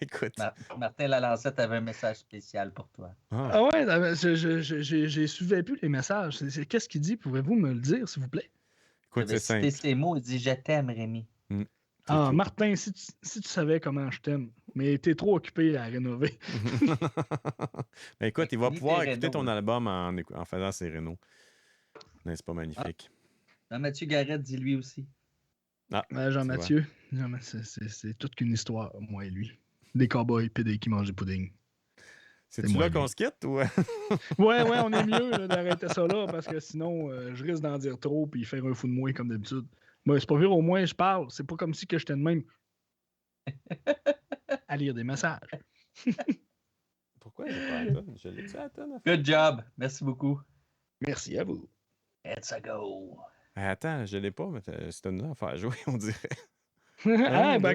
Écoute. Martin Lalancette avait un message spécial pour toi. Ah ouais, je suivais plus les messages. Qu'est-ce qu'il dit? Pouvez-vous me le dire, s'il vous plaît? Écoute, c'est simple. Ces mots, il dit « Je t'aime, Rémi ». Martin, si tu savais comment je t'aime, mais t'es trop occupé à rénover. Ben écoute, il va pouvoir écouter ton album en faisant ses rénaux. C'est pas magnifique. Jean-Mathieu Garrett dit lui aussi. Jean-Mathieu, c'est toute qu'une histoire, moi et lui. Des cowboys et qui mangent du pudding. C'est-tu là qu'on se quitte ou... ouais, on est mieux d'arrêter ça là parce que sinon, je risque d'en dire trop et faire un fou de moi comme d'habitude. Mais c'est pas vrai, au moins je parle. C'est pas comme si que j'étais de même à lire des messages. Pourquoi j'ai pas la tonne? Je l'ai-tu à la tonne? Good job. Merci beaucoup. Merci à vous. Let's go. Attends, je l'ai pas, mais c'est une à faire jouer, on dirait.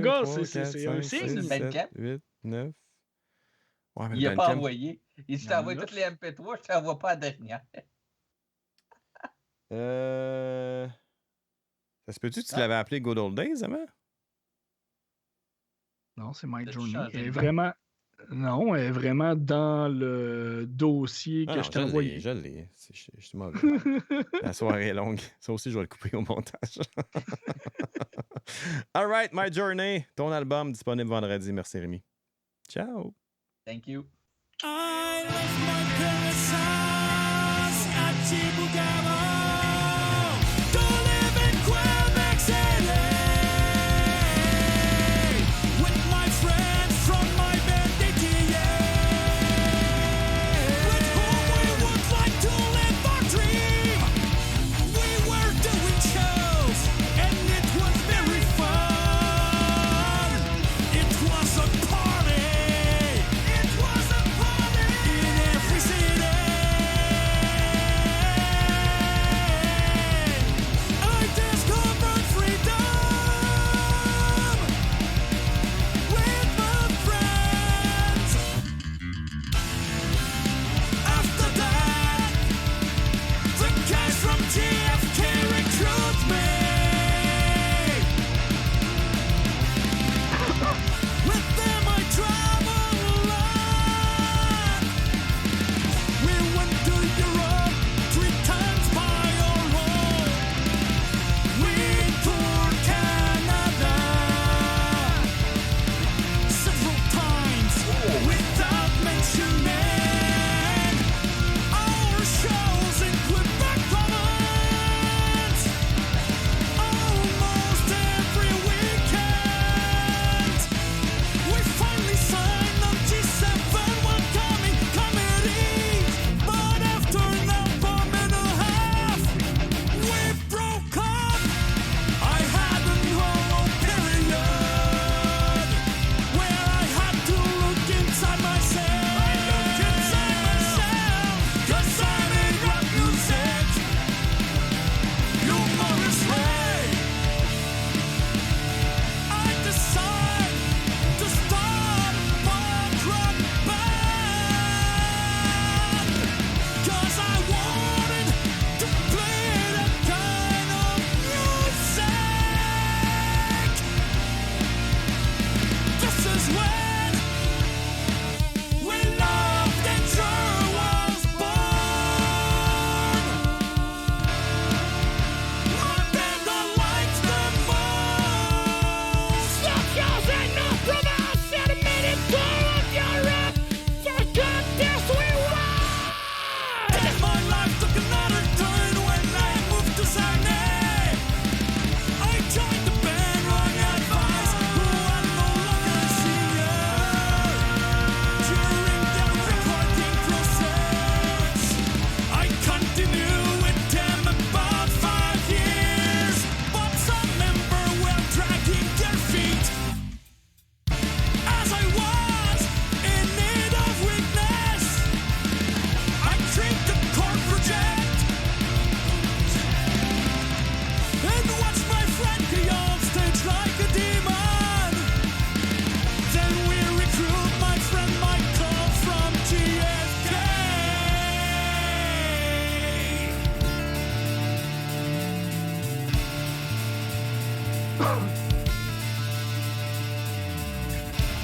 Gars, c'est un signe. 24. 8, 9. Ouais, il n'a pas envoyé. Je t'envoie toutes les MP3, je t'envoie pas la dernière. Ça se peut-tu que tu l'avais appelé Good Old Days, avant? Non, c'est My Journey. Elle est vraiment dans le dossier que je t'ai envoyé. Je l'ai. Je suis mauvais. La soirée est longue. Ça aussi, je vais le couper au montage. All right, My Journey. Ton album disponible vendredi. Merci, Rémi. Ciao. Thank you. I left my parents' house at Chibougamau to live in Quebec City with my friends from my band DTA, with whom we would like to live our dream. We were doing shows and it was very fun.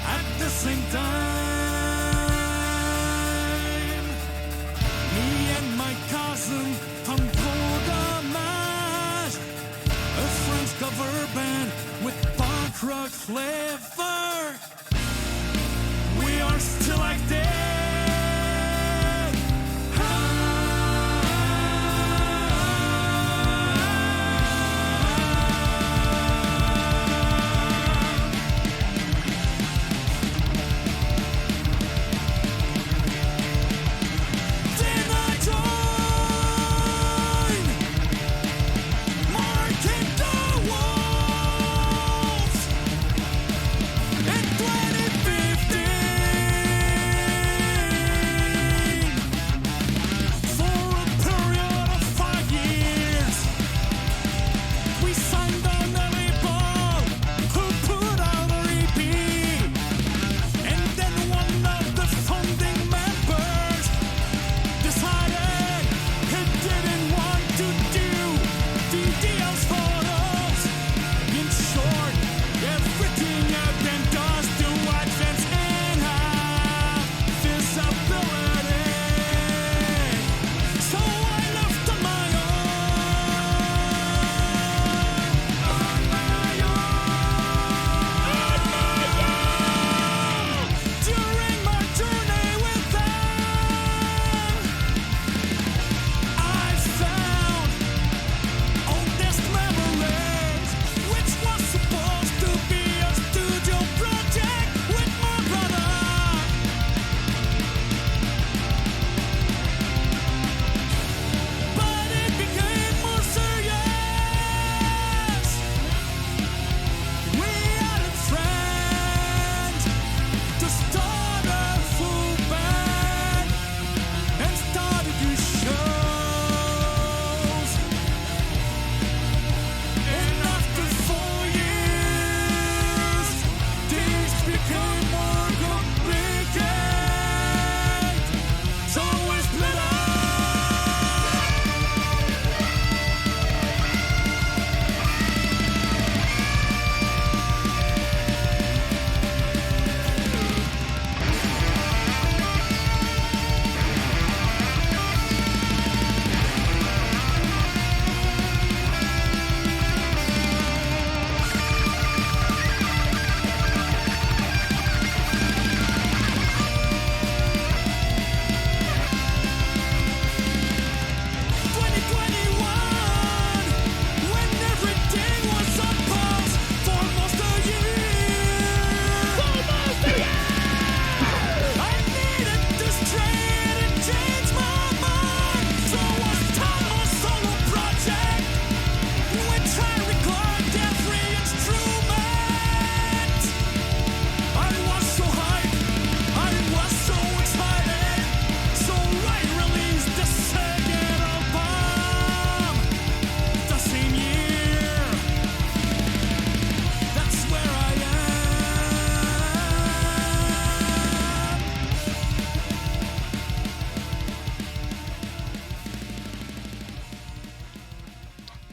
At the same time, me and my cousin from Fromage, a French cover band with punk rock flavor. We are still like that.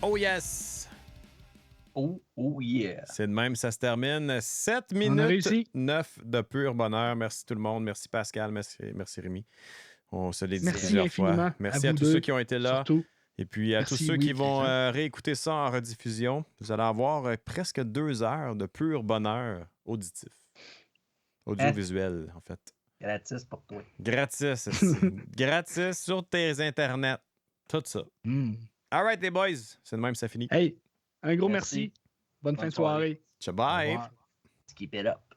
Oh yes! Oh yeah! C'est de même, ça se termine. 7 On a minutes réussi. 9 de pur bonheur. Merci tout le monde. Merci Pascal. Merci Rémi. On se l'est dit Merci plusieurs infiniment fois. à Merci à vous tous deux, ceux qui ont été là. surtout. Et puis à Merci, tous ceux oui, qui vont Christian. réécouter ça en rediffusion. Vous allez avoir presque 2 heures de pur bonheur auditif. Audiovisuel, en fait. Gratis pour toi. Gratis. Gratis sur tes internets. Tout ça. Mm. All right, les boys. C'est de même, ça finit. Hey, un gros Merci. merci. Bonne fin de Bonne soirée. soirée. Ciao, Au bye. revoir. Keep it up.